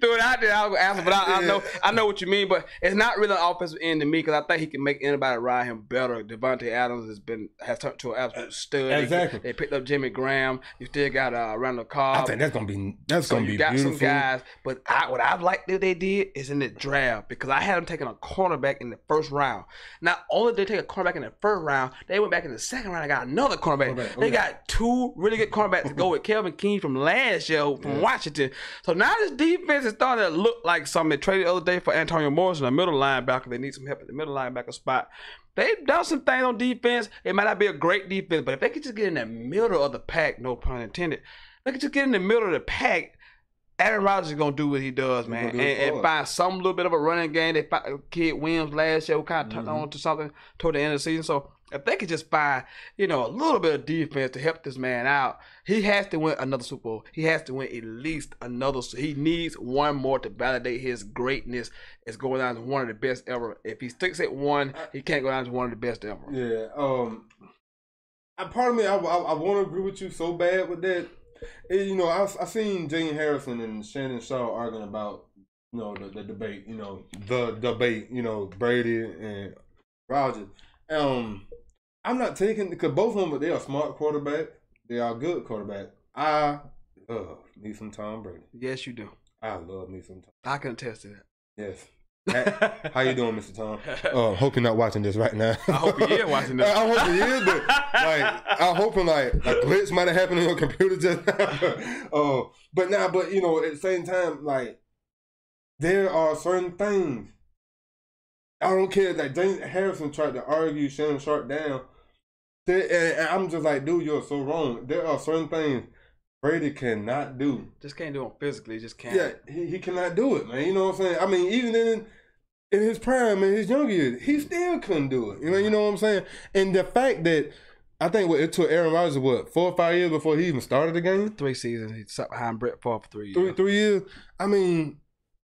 S1: threw it out there, I was gonna answer, but I know what you mean. But it's not really an offensive end to me because I think he can make anybody around him better. Devontae Adams has turned to an absolute stud.
S3: Exactly.
S1: They picked up Jimmy Graham. You still got Randall Cobb.
S3: I think that's gonna be beautiful.
S1: You got some guys, but what I liked that they did is in the draft because I had them taking a cornerback in the first round. Not only did they take a cornerback in the first round, they went back in the second round and got another cornerback. They got two really good cornerbacks to go with Kelvin King from last year from Washington. So now this defense is starting to look like something. They traded the other day for Antonio Morrison, a middle linebacker. They need some help at the middle linebacker spot. They've done some things on defense. It might not be a great defense, but if they could just get in the middle of the pack, no pun intended, they could just get in the middle of the pack, Aaron Rodgers is going to do what he does, man, and find some little bit of a running game. They found Kid Williams last year who kind of turned on to something toward the end of the season. So if they could just find, a little bit of defense to help this man out, he has to win another Super Bowl. He has to win at least another. He needs one more to validate his greatness as going down to one of the best ever. If he sticks at one, he can't go down to one of the best ever.
S3: Yeah. Part of me, I want to agree with you so bad with that. I seen Jane Harrison and Shannon Shaw arguing about, the debate, the debate, Brady and Rodgers. I'm not taking, because both of them, they are smart quarterbacks. They are good quarterbacks. I love me some Tom Brady.
S1: Yes, you do.
S3: I love me some Tom.
S1: I can attest to that.
S3: Yes. How you doing, Mr. Tom? Hope you're not watching this right now.
S1: I hope he is watching this.
S3: I hope he is, but I'm hoping a glitch might have happened on your computer just now. But at the same time, there are certain things. I don't care that James Harrison tried to argue Shannon Sharp down. And I'm just like, dude, you're so wrong. There are certain things Brady cannot do.
S1: Just can't do it physically. Just can't.
S3: Yeah, he cannot do it, man. You know what I'm saying? I mean, even in his prime, in his younger years, he still couldn't do it. You know what I'm saying? And the fact that I think it took Aaron Rodgers 4 or 5 years before he even started the game.
S1: 3 seasons. He sat behind Brett Favre for 3 years.
S3: 3 years. I mean,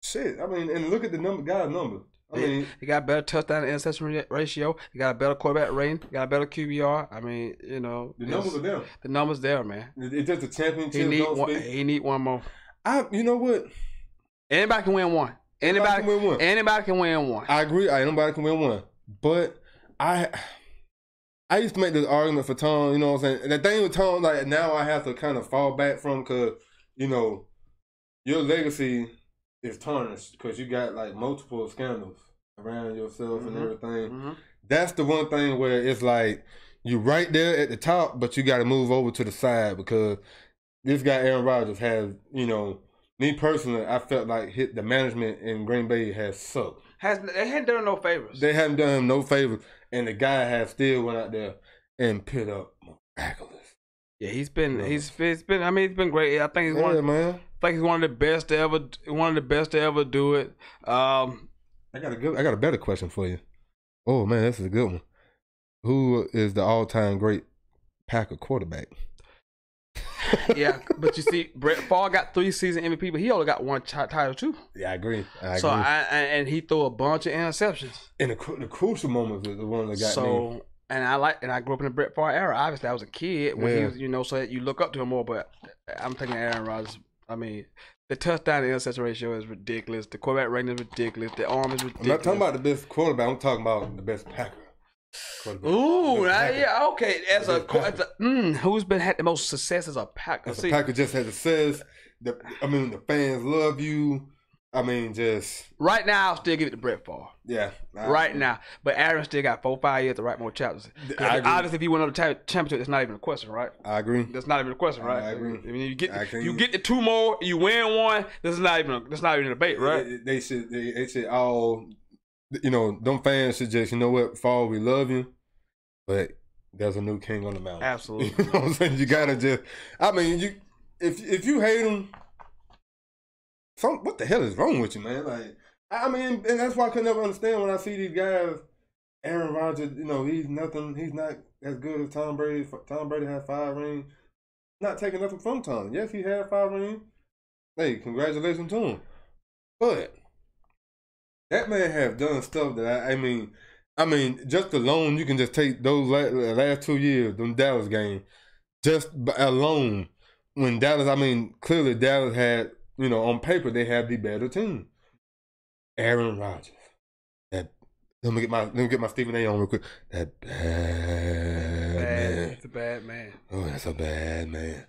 S3: shit. I mean, and look at the guy's numbers. I mean,
S1: he got a better touchdown to interception ratio. He got a better quarterback rating. He got a better QBR. I mean,
S3: the numbers are there.
S1: The numbers there, man.
S3: It's just a championship.
S1: He need one more.
S3: You know what?
S1: Anybody can win one. Anybody can win one. Anybody can win one.
S3: I agree. Anybody can win one. But I used to make this argument for Tom. You know what I'm saying? And the thing with Tom, now I have to kind of fall back from because your legacy is tarnished because you got multiple scandals around yourself and everything. Mm-hmm. That's the one thing where it's you right there at the top, but you got to move over to the side because this guy Aaron Rodgers has, me personally, I felt like the management in Green Bay has sucked.
S1: They hadn't done him no favors.
S3: They haven't done him no favors, and the guy has still went out there and put up miraculous.
S1: Yeah, he's been great. I think he's one of the best to ever do it.
S3: I got a better question for you. Oh man, this is a good one. Who is the all-time great Packer quarterback?
S1: Yeah, but you see, Brett Favre got 3 season MVP, but he only got 1 title too.
S3: Yeah, I agree.
S1: So and he threw a bunch of interceptions.
S3: And the crucial moments is the one that got me.
S1: And I grew up in the Brett Favre era. Obviously, I was a kid when he was, so that you look up to him more. But I'm thinking Aaron Rodgers. I mean, the touchdown to interception ratio is ridiculous. The quarterback rating is ridiculous. The arm is ridiculous.
S3: I'm not talking about the best quarterback. I'm talking about the best Packer.
S1: Ooh, yeah, okay. Who's had the most success as a Packer?
S3: As a Packer just has success. The fans love you. I mean, just
S1: right now, I'll still give it to Brett Favre.
S3: Yeah,
S1: right now, but Aaron still got 4 or 5 years to write more chapters. Obviously, if he win another championship, that's not even a question, right?
S3: I agree.
S1: That's not even a question, right?
S3: I agree.
S1: I mean, you get the 2 more, you win 1. That's not even a debate, right?
S3: They should all, them fans should just, Favre, we love you, but there's a new king on the mountain.
S1: Absolutely.
S3: You know what I'm saying? You gotta just, if you hate him. What the hell is wrong with you, man? And that's why I could never understand when I see these guys. Aaron Rodgers, he's nothing. He's not as good as Tom Brady. Tom Brady had 5 rings. Not taking nothing from Tom. Yes, he had 5 rings. Hey, congratulations to him. But that man have done stuff that I mean, just alone, you can just take those last 2 years, them Dallas games, just alone. When Dallas, clearly Dallas had you know, on paper they have the better team. Aaron Rodgers. Let me get my Stephen A on real quick. That bad man.
S1: It's a bad man.
S3: Oh, that's a bad man.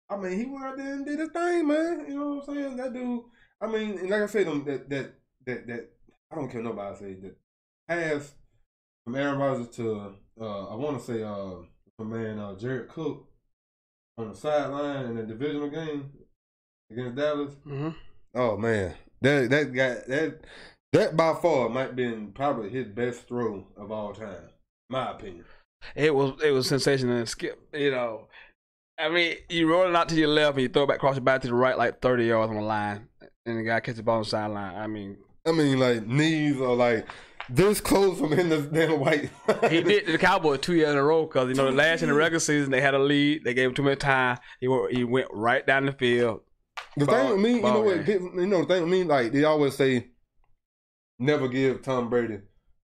S3: I mean, he went out there and did his thing, man. You know what I'm saying? That dude. I mean, and like I said, that I don't care nobody say that pass from Aaron Rodgers to I want to say my man Jared Cook on the sideline in the divisional game against Dallas.
S1: Mm-hmm.
S3: Oh man, that guy that by far might have been probably his best throw of all time, my opinion.
S1: It was sensational and skip. You know, I mean, you roll it out to your left and you throw it back across your back to the right, like 30 yards on the line, and the guy catches the ball on the sideline. I mean, like
S3: knees are like this close from in the damn white.
S1: He did the Cowboys 2 years in a row because you know the last in the regular season they had a lead. They gave him too much time. He went right down the field.
S3: The thing with me, the thing with me, like they always say, never give Tom Brady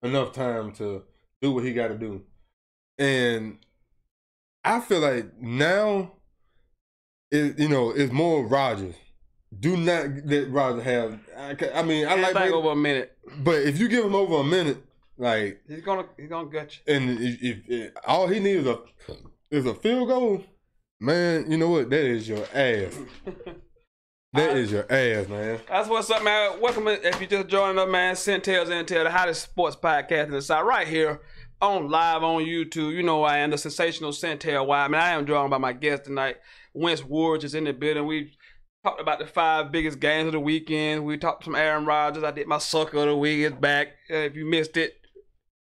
S3: enough time to do what he got to do, and I feel like now, it's more Rodgers. Do not let Rodgers have. I mean, I like Brady,
S1: over a minute,
S3: but if you give him over a minute, like
S1: he's gonna gut you.
S3: And if all he needs is a field goal, man, you know what? That is your ass. That is your ass, man.
S1: That's what's up, man. Welcome if you just joining us, man. Sentell's Intel, the hottest sports podcast in the South, right here on live on YouTube. You know I am the sensational Sentell. Why? I mean, I am joined by my guest tonight. Wentz Ward is in the building. We talked about the 5 biggest games of the weekend. We talked some Aaron Rodgers. I did my sucker of the week. It's back. If you missed it,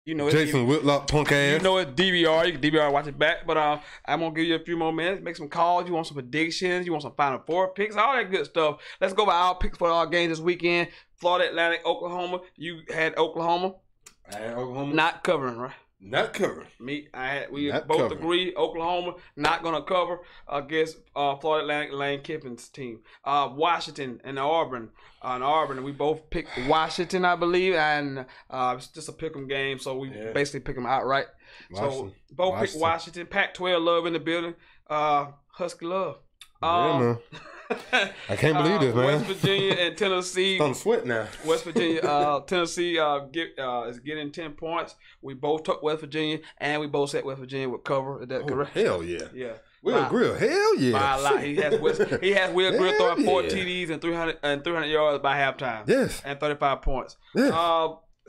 S1: you know it's
S3: Jason Whitlock, punk ass.
S1: You know it's DVR. You can DVR watch it back. But I'm gonna give you a few more minutes. Make some calls. You want some predictions? You want some Final Four picks? All that good stuff. Let's go by our picks for our games this weekend. Florida Atlantic, Oklahoma. You had Oklahoma.
S3: I had Oklahoma.
S1: Not covering, right?
S3: Not covering.
S1: We both agree Oklahoma not gonna cover against Florida Atlantic Lane Kiffin's team. Washington and Auburn. We both picked Washington, I believe, and it's just a pick'em game, so we basically pick them outright. So both picked Washington. Pac-12 love in the building. Husky love.
S3: Man. I can't believe this, man.
S1: West Virginia and Tennessee.
S3: I'm sweating now.
S1: West Virginia, Tennessee is getting 10 points. We both took West Virginia, and we both said West Virginia would cover. Is that correct?
S3: Hell yeah.
S1: Yeah.
S3: Will Grill, hell yeah.
S1: By a lot. He has Will Grill throwing 4 TDs and 300 yards by halftime.
S3: Yes.
S1: And 35 points.
S3: Yes.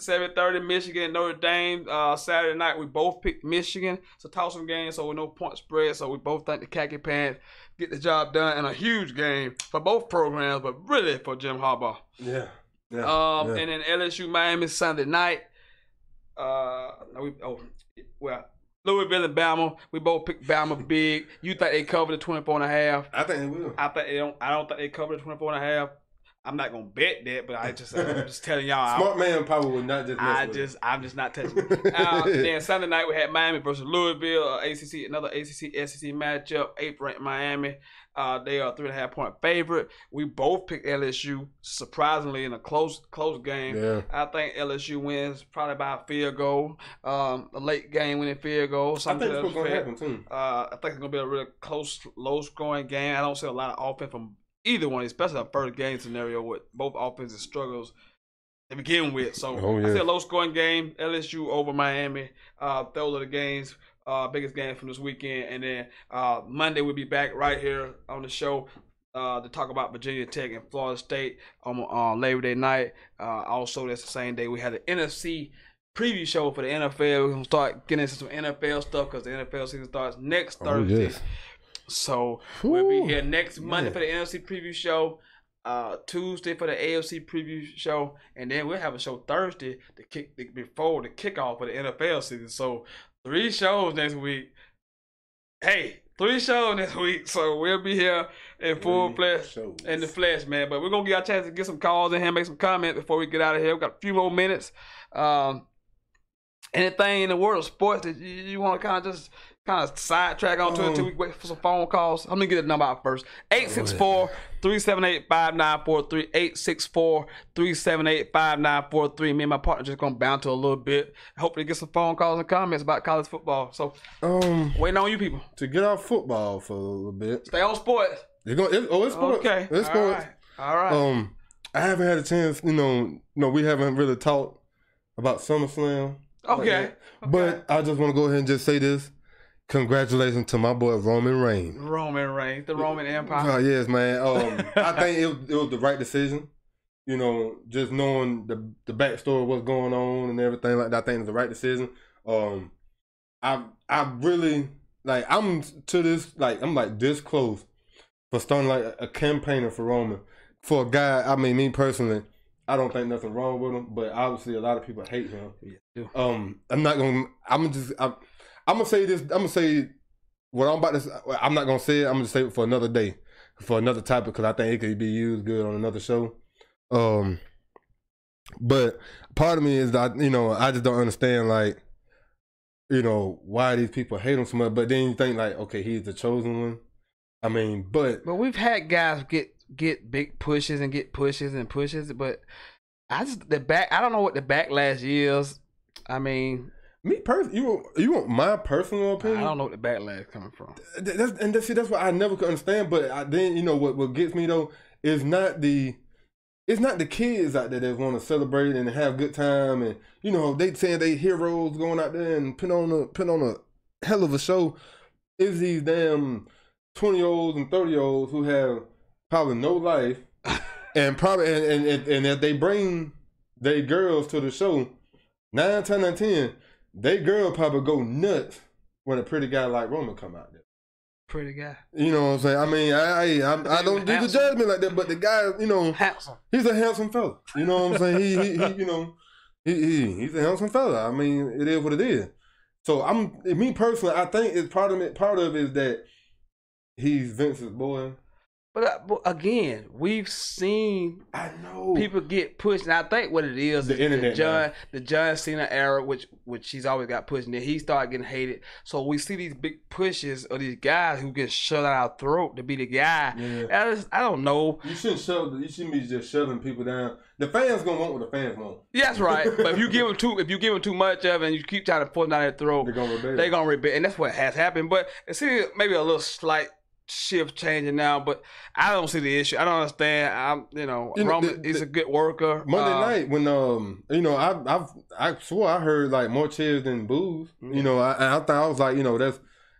S1: 7:30 Michigan, Notre Dame. Saturday night we both picked Michigan. It's a toss-up game, so with no point spread. So we both think the Khaki Pants get the job done, and a huge game for both programs, but really for Jim Harbaugh.
S3: Yeah.
S1: And then LSU Miami Sunday night. Louisville and Bama. We both picked Bama big. You think they cover the 24.5?
S3: I think they will.
S1: I don't think they cover the 24.5. I'm not gonna bet that, but I'm just telling y'all.
S3: Smart man probably would not just.
S1: I'm just not touching it. Then Sunday night we had Miami versus Louisville, another ACC SEC matchup. 8th ranked Miami. They are a 3.5 point favorite. We both picked LSU, surprisingly, in a close game. Yeah. I think LSU wins probably by a field goal, a late game winning field goal.
S3: I think it's going to happen too.
S1: I think it's going to be a really close, low scoring game. I don't see a lot of offense from either one, especially a first game scenario with both offenses struggles to begin with. So I see a low scoring game. LSU over Miami. Those are the games. Biggest game from this weekend, and then Monday we'll be back right here on the show to talk about Virginia Tech and Florida State on Labor Day night. Also, that's the same day we had the NFC preview show for the NFL. We're gonna start getting into some NFL stuff because the NFL season starts next Thursday. Yes. So we'll be here next Monday for the NFC preview show. Tuesday for the AFC preview show, and then we'll have a show Thursday before the kickoff for the NFL season. So 3 shows next week. Hey, 3 shows next week. So we'll be here in full flesh, in the flesh, man. But we're gonna get our chance to get some calls in here, make some comments before we get out of here. We got a few more minutes. Anything in the world of sports that you want to kind of sidetrack onto until we wait for some phone calls? I'm going to get the number out first. 864-378-5943. 864-378-5943. Me and my partner just going to bounce to a little bit. Hopefully get some phone calls and comments about college football. So, waiting on you people.
S3: To get off football for a little bit.
S1: Stay on sports.
S3: It's sports.
S1: Okay.
S3: It's sports.
S1: All right.
S3: I haven't had a chance. We haven't really talked about SummerSlam.
S1: Okay.
S3: But I just want to go ahead and just say this. Congratulations to my boy Roman Reigns.
S1: Roman Reigns, the Roman Empire.
S3: Yes, man. I think it was the right decision. Just knowing the backstory of what's going on and everything like that, I think it's the right decision. I really I'm to this I'm like this close for starting like a campaigner for Roman. For a guy, I mean, me personally, I don't think nothing wrong with him, but obviously a lot of people hate him.
S1: Yeah.
S3: I'm gonna say this. I'm gonna say what I'm about to say. I'm not gonna say it. I'm gonna say it for another day, for another topic, because I think it could be used good on another show. But part of me is that I just don't understand why these people hate him so much. But then you think okay, he's the chosen one. I mean, but
S1: we've had guys get big pushes and get pushes and pushes, but I don't know what the backlash is. I mean,
S3: me personally, you want my personal opinion?
S1: I don't know what the backlash is coming from.
S3: That's what I never could understand. But then what gets me though is not the kids out there that want to celebrate and have a good time, and they saying they heroes going out there and put on a hell of a show. Is these damn 20-year-olds and 30-year-olds who have probably no life, and probably and if they bring their girls to the show, 9 times out of 10, they girl probably go nuts when a pretty guy like Roman come out there.
S1: Pretty guy.
S3: You know what I'm saying? I mean, I don't do the judgment like that, but the guy,
S1: handsome.
S3: He's a handsome fella. You know what I'm saying? He's a handsome fella. I mean, it is what it is. So me personally, I think it's part of it is that he's Vince's boy.
S1: But again, we've seen people get pushed, and I think what it is
S3: the internet,
S1: the John Cena era, which he's always got pushed, and then he started getting hated. So we see these big pushes of these guys who get shoved out our throat to be the guy. Yeah. I don't know. You shouldn't
S3: be just shoving people down. The fans gonna want what the fans want.
S1: Yeah, that's right. But if you give them too much of it and you keep trying to force down their throat, they're gonna rebel, and that's what has happened. But it seems maybe a little slight shift changing now, but I don't see the issue. I don't understand. Roman is a good worker.
S3: Monday night when I swore I heard more cheers than boos. I thought I was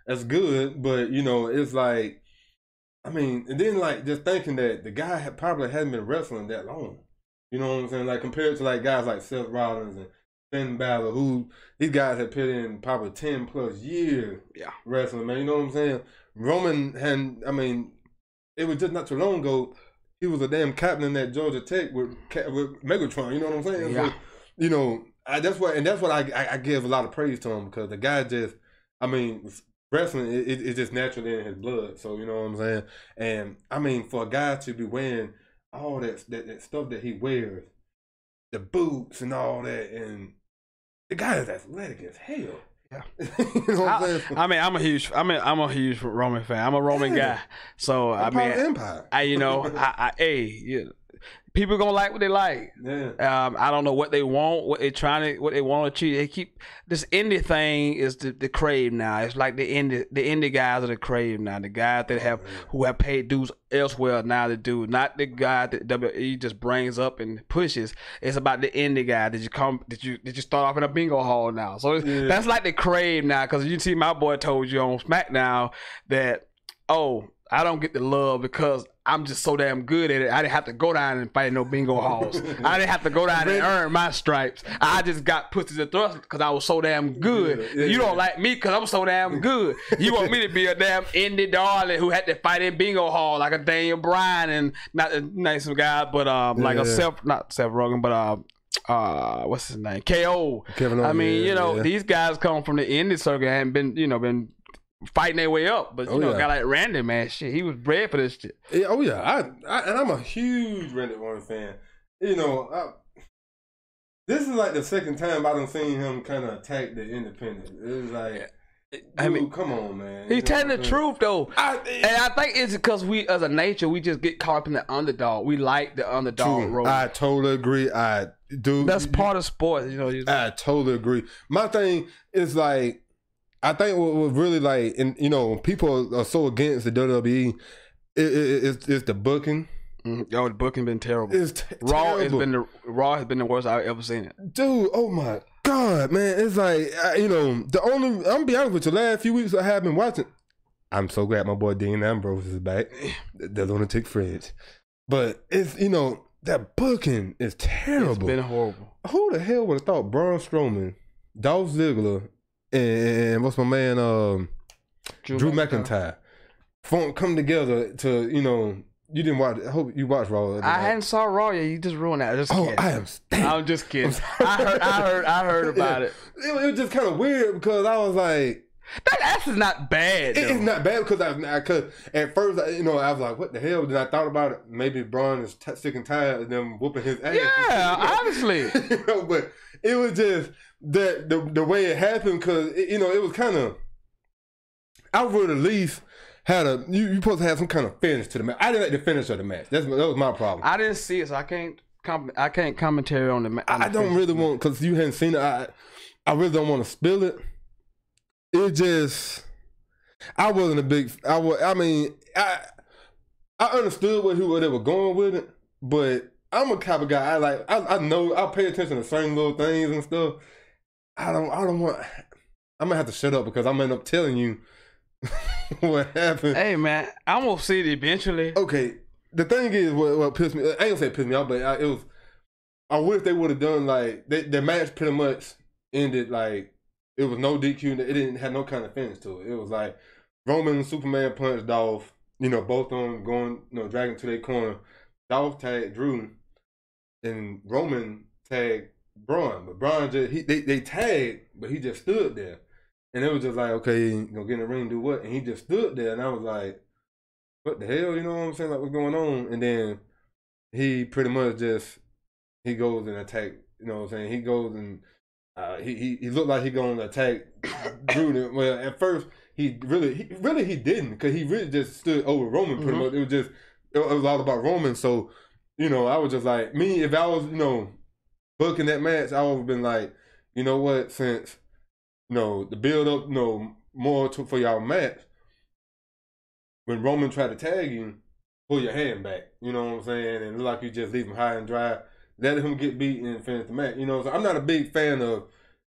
S3: that's good, but it's and then just thinking that the guy probably hadn't been wrestling that long. You know what I'm saying? Compared to guys like Seth Rollins and Finn Balor, who these guys have put in probably 10 plus years wrestling, man. You know what I'm saying? Roman it was just not too long ago, he was a damn captain in that Georgia Tech with Megatron, you know what I'm saying?
S1: Yeah.
S3: So, that's what I give a lot of praise to him, because the guy just, wrestling, it's just naturally in his blood, so you know what I'm saying? And, for a guy to be wearing all that stuff that he wears, the boots and all that, and the guy is athletic as hell.
S1: Yeah.
S3: You know what I'm saying?
S1: I'm a huge Roman fan. I'm a Roman guy. So
S3: Empire.
S1: People gonna like what they like.
S3: Yeah.
S1: I don't know what they want, what they want to achieve. They keep this indie thing is the crave now. It's like the indie guys are the crave now. The guys that who have paid dues elsewhere now to do, not the guy that WWE just brings up and pushes. It's about the indie guy. Did you start off in a bingo hall now? So that's like the crave now, because you see my boy told you on SmackDown that I don't get the love because I'm just so damn good at it. I didn't have to go down and fight in no bingo halls. I didn't have to go down and earn my stripes. I just got pussies and thrusts because I was so damn good. You don't like me because I'm so damn good. You want me to be a damn indie darling who had to fight in bingo hall like a Daniel Bryan and not a nice guy, but like a not Seth Rogen, but what's his name? KO.
S3: Kevin
S1: these guys come from the indie circuit and been fighting their way up, but a guy like Randy, man, shit, he was bred for this shit.
S3: I'm a huge Randy Orton fan. This is like the second time I done seen him kind of attack the independent. It was like, come on, man.
S1: He's telling the truth though, and I think it's because we, as a nature, we just get caught up in the underdog. We like the underdog role.
S3: I totally agree.
S1: That's part of sports,
S3: I totally agree. My thing is I think what was really people are so against the WWE, it's the booking.
S1: Yo, the booking been terrible.
S3: It's
S1: Raw
S3: terrible.
S1: has been the worst I've ever seen it.
S3: Dude, oh my God, man. It's like, I'm gonna be honest with you, the last few weeks I have been watching. I'm so glad my boy Dean Ambrose is back. The lunatic Fridge. But it's, that booking is terrible.
S1: It's been horrible.
S3: Who the hell would have thought Braun Strowman, Dolph Ziggler, and what's my man, Drew McIntyre come together to, you didn't watch. I hope you watched Raw.
S1: I hadn't saw Raw yet. You just ruined that. I'm just kidding. I heard about it.
S3: It was just kind of weird because I was like,
S1: that's not bad.
S3: It's not bad because cause at first, I was like, what the hell? Then I thought about it. Maybe Braun is sick and tired of them whooping his ass.
S1: Yeah, obviously.
S3: But it was just that the way it happened because it was kind of. I would at least had you supposed to have some kind of finish to the match. I didn't like the finish of the match. That was my problem.
S1: I didn't see it, so I can't commentary on the match.
S3: I don't really want because you hadn't seen it. I really don't want to spill it. It just I wasn't a big. I understood where they were going with it, but I'm a type of guy. I know I pay attention to certain little things and stuff. I don't want. I'm gonna have to shut up because I'm gonna end up telling you what happened.
S1: Hey man, I'm gonna see it eventually.
S3: Okay, the thing is, what pissed me. I ain't gonna say pissed me off, but it was. I wish they would have done the match pretty much ended it was no DQ. It didn't have no kind of finish to it. It was like Roman and Superman punched Dolph. Both of them going, dragging to their corner. Dolph tagged Drew, and Roman tagged Braun. But Braun they tagged, but he just stood there. And it was just like, okay, get in the ring, do what? And he just stood there, and I was like, what the hell? You know what I'm saying? Like, what's going on? And then he pretty much he goes and attack. You know what I'm saying? He goes and he looked like he going to attack Drew. Well, at first he really didn't because he really just stood over Roman pretty much. It was all about Roman. So I was just like me. If I was booking that match, I would have been like, you know what? Since the build up, more for y'all match. When Roman tried to tag you, pull your hand back. You know what I'm saying? And look like you just leave him high and dry. Let him get beat and finish the match. So I'm not a big fan of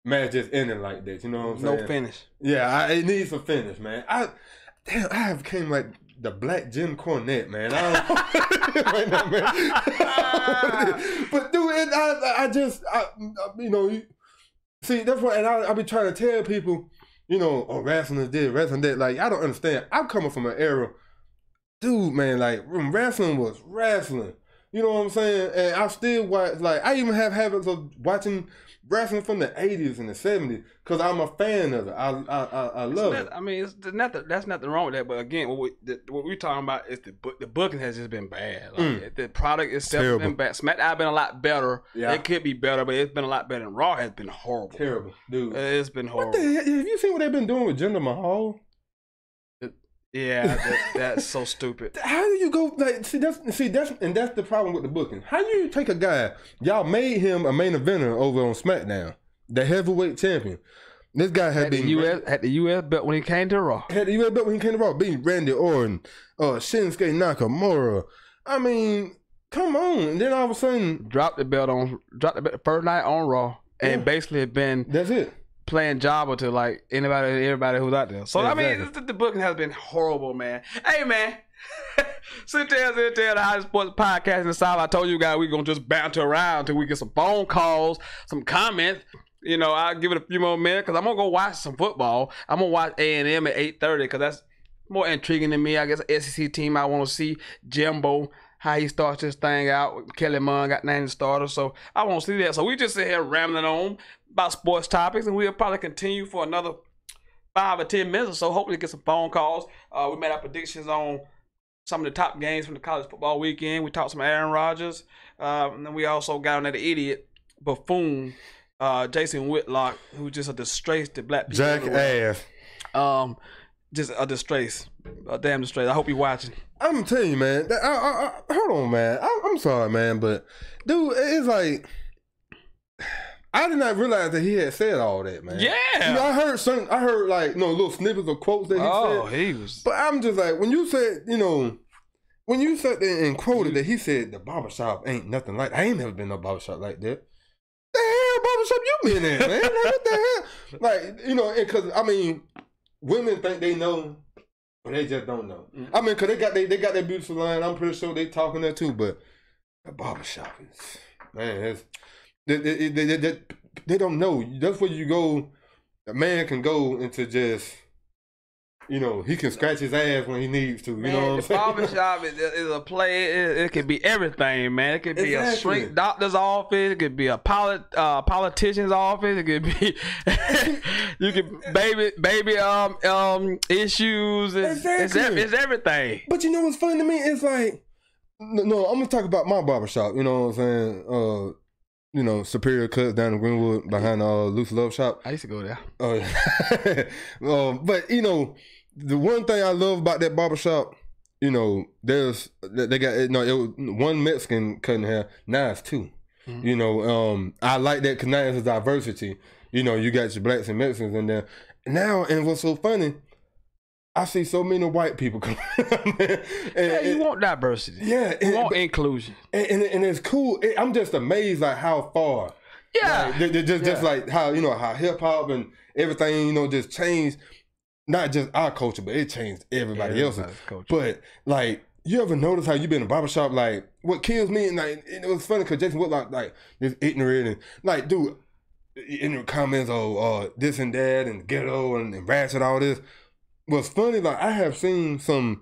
S3: match just ending like that. You know what I'm saying?
S1: No finish.
S3: Yeah, it needs a finish, man. I have became like the Black Jim Cornette, man. Right now, man. But dude, see, that's why, and I be trying to tell people, wrestling is this, wrestling that. Like, I don't understand. I'm coming from an era, dude, man, when wrestling was wrestling. You know what I'm saying? And I still watch, I even have habits of watching wrestling from the 80s and the 70s because I'm a fan of it. I love it.
S1: I mean, that's nothing wrong with that. But again, what we're talking about is the booking has just been bad. The product itself has been bad. SmackDown has been a lot better. Yeah. It could be better, but it's been a lot better. And Raw has been horrible.
S3: Terrible, dude.
S1: It's been horrible.
S3: What the hell? Have you seen what they've been doing with Jinder Mahal?
S1: Yeah, that's so stupid.
S3: How do you go that's the problem with the booking. How do you take a guy, y'all made him a main eventer over on SmackDown, the heavyweight champion. This guy had the US
S1: belt when he came to Raw.
S3: Had the US belt when he came to Raw, beating Randy Orton, Shinsuke Nakamura. I mean, come on. And then all of a sudden
S1: dropped the belt first night on Raw and basically
S3: that's it.
S1: Playing jobber to everybody who's out there. So exactly. I mean, the booking has been horrible, man. Hey, man, Sentell, the hottest sports podcast in the South. I told you guys we're gonna just banter around until we get some phone calls, some comments. I'll give it a few more minutes because I'm gonna go watch some football. I'm gonna watch A&M at 8:30 because that's more intriguing to me. I guess the SEC team I want to see Jimbo. How he starts this thing out. Kelly Munn got named the starter, so I want to see that. So we just sit here rambling on about sports topics, and we'll probably continue for another 5 or 10 minutes or so. Hopefully get some phone calls. We made our predictions on some of the top games from the college football weekend. We talked some Aaron Rodgers, and then we also got on that idiot, buffoon, Jason Whitlock, who's just a disgrace to black people.
S3: Jackass.
S1: Just a disgrace. A damn disgrace. I hope you're watching.
S3: I'm gonna tell you, man. Hold on, man. I'm sorry, man, but dude, it's like I did not realize that he had said all that, man.
S1: Yeah.
S3: I heard little snippets of quotes that he said.
S1: He was.
S3: But I'm just like, when you said, when you sat there and quoted that, he said the barbershop ain't nothing like. I ain't never been no barbershop like that. The hell barbershop you been in, man? Like, what the hell? Like, you know, because I mean, women think they know, but they just don't know. I mean, because they got their beauty salon. I'm pretty sure they talking there too, but the barbershop is, man, they don't know. That's where you go. A man can go into just, you know, he can scratch his ass when he needs to. You know what I'm saying?
S1: Barbershop is a play. It could be everything, man. It could be a shrink doctor's office. It could be a politician's office. It could be you could baby issues. It's everything.
S3: But you know what's funny to me? It's like, no, I'm gonna talk about my barbershop. You know what I'm saying? You know, Superior Cuts down in Greenwood behind Loose Love Shop.
S1: I used to go there.
S3: But you know, the one thing I love about that barbershop, you know, they got, you know, it was one Mexican cutting hair. Now it's two. You know, I like that because now it's a diversity. You know, you got your blacks and Mexicans in there. Now, and what's so funny, I see so many white people come.
S1: You want diversity.
S3: Yeah.
S1: You want inclusion.
S3: And it's cool. I'm just amazed like how far.
S1: Yeah.
S3: Like, just like how, you know, how hip hop and everything, you know, just changed. Not just our culture, but it changed everybody else's culture. But like, you ever notice how you been in a barbershop? Like, what kills me, and like, it was funny because Jason Whitlock, like, is ignorant and like, dude, in the comments, this and that and ghetto and ratchet, all this. What's funny, like, I have seen some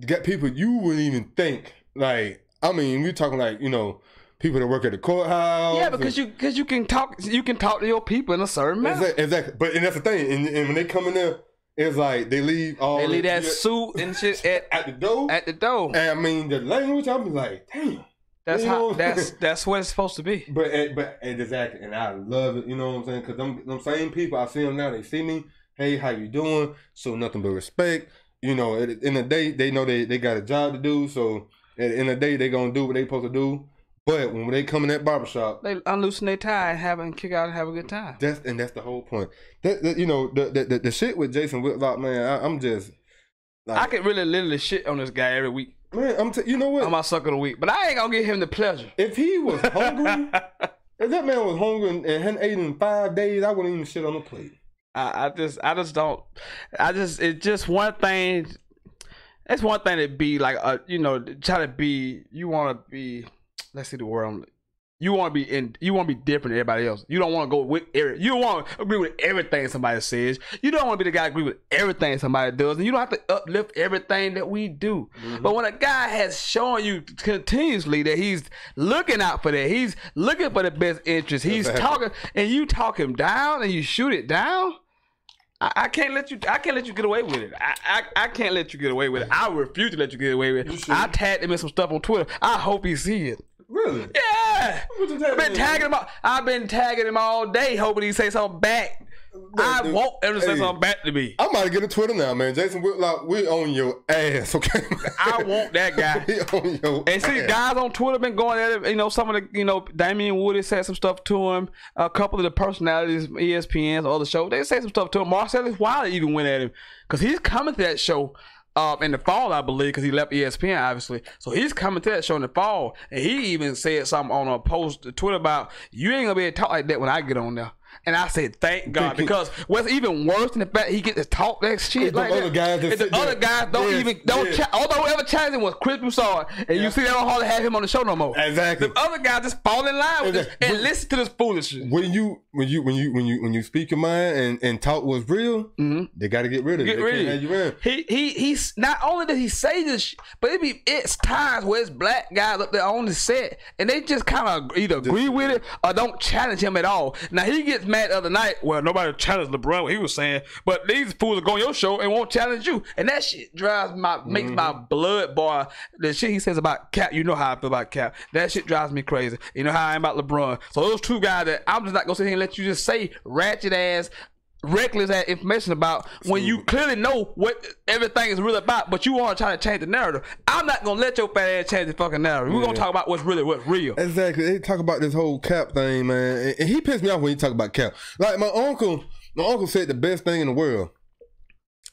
S3: got people you wouldn't even think, like, I mean, we're talking like, you know, people that work at the courthouse.
S1: Yeah, because you can talk to your people in a certain manner.
S3: Exactly. But and that's the thing. And when they come in there, it's like they leave
S1: that suit and shit at
S3: the door.
S1: At the door.
S3: And I mean the language, I was like, damn.
S1: That's that's what it's supposed to be.
S3: But exactly, and I love it. You know what I'm saying? Because them same people, I see them now. They see me. Hey, how you doing? So nothing but respect. You know, in the day, they know they got a job to do. So in the day, they gonna do what they supposed to do. But when they come in that barbershop,
S1: they unloosen their tie and kick out and have a good time.
S3: That's the whole point. You know, the shit with Jason Whitlock, man. I'm just like,
S1: I could really literally shit on this guy every week.
S3: Man, you know what?
S1: I'm my sucker of the week, but I ain't gonna give him the pleasure.
S3: If he was hungry, if that man was hungry and hadn't eaten in 5 days, I wouldn't even shit on the plate.
S1: It's just one thing. It's one thing to be like, you know, try to be. You want to be. Let's see the word. You want to be different than everybody else. You don't want to go with you don't want to agree with everything somebody says. You don't want to be the guy agree with everything somebody does, and you don't have to uplift everything that we do. But when a guy has shown you continuously that he's looking out for that, he's looking for the best interest, he's talking, and you talk him down and you shoot it down. I can't let you get away with it. I can't let you get away with it. I refuse to let you get away with it. I tagged him in some stuff on Twitter. I hope he sees it.
S3: Really?
S1: Yeah. I've been tagging him all day, hoping he say something back. I want him to say something back to me.
S3: I'm about to get a Twitter now, man. Jason Whitlock, we on your ass, okay?
S1: I want that guy.
S3: We on your
S1: and see,
S3: ass. Guys
S1: on Twitter been going at it. You know, some of the, you know, Damian Woody said some stuff to him. A couple of the personalities, ESPN's or other shows, they say some stuff to him. Marcellus Wiley even went at him because he's coming to that show in the fall, I believe, because he left ESPN, obviously. So he's coming to that show in the fall, and he even said something on a post to Twitter about, you ain't gonna be able to talk like that when I get on there. And I said, thank God, because what's even worse than the fact he get to talk that shit like that, the other guys don't although whoever challenged him was Chris Broussard, and you see they don't hardly have him on the show no more.
S3: Exactly.
S1: The other guys just fall in line with this and listen to this foolishness.
S3: When you speak your mind and talk what's real, they got to get rid of it.
S1: He's not only does he say this, but it's times where it's black guys up there on the set, and they just kind of either agree with it or don't challenge him at all. Now he gets mad the other night. Well, nobody challenged LeBron what he was saying, but these fools will go on your show and won't challenge you, and that shit makes my blood boil. The shit he says about Cap, you know how I feel about Cap. That shit drives me crazy. You know how I am about LeBron. So those two guys that I'm just not gonna sit here and let you just say ratchet ass, reckless ass information about when you clearly know what everything is really about, but you want to try to change the narrative. I'm not gonna let your fat ass change the fucking narrative. We're gonna talk about what's real.
S3: Exactly. They talk about this whole Cap thing, man, and he pissed me off when he talk about Cap. Like my uncle said the best thing in the world.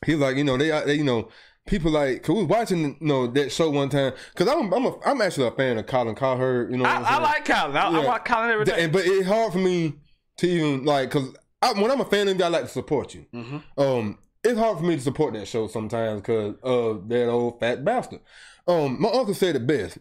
S3: He's like, you know, they you know, people like, cause we was watching, that show one time. Cause I'm actually a fan of Colin Cowherd. You know,
S1: I like Colin. I watch Colin every day.
S3: But it's hard for me to even like, cause when I'm a fan of you, I like to support you.
S1: Mm-hmm.
S3: It's hard for me to support that show sometimes because of that old fat bastard. My uncle said it best,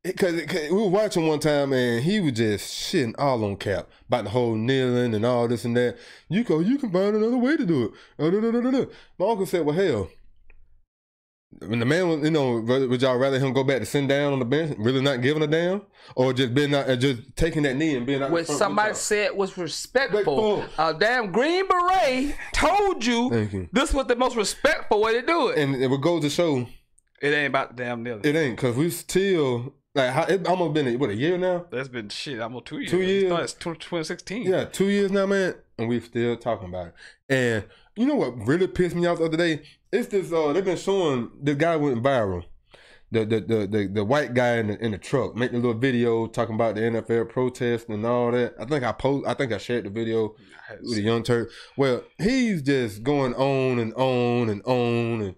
S3: because we were watching one time and he was just shitting all on Cap about the whole kneeling and all this and that. You can find another way to do it. My uncle said, well, hell, when the man was, would y'all rather him go back to sitting down on the bench, really not giving a damn, or just just taking that knee and being out?
S1: What somebody said was respectful. Damn Green Beret told you this was the most respectful way to do it.
S3: And it would go to show
S1: it ain't about the damn kneeling.
S3: It ain't, because we still. Like, it almost been, a year now?
S1: That's been almost 2 years.
S3: 2 years?
S1: It's 2016.
S3: Yeah, 2 years now, man, and we still talking about it. And you know what really pissed me off the other day? It's this, they've been showing, this guy went viral. The white guy in the truck, making a little video talking about the NFL protest and all that. I think I shared the video with the Young Turk. Well, he's just going on and on and on and,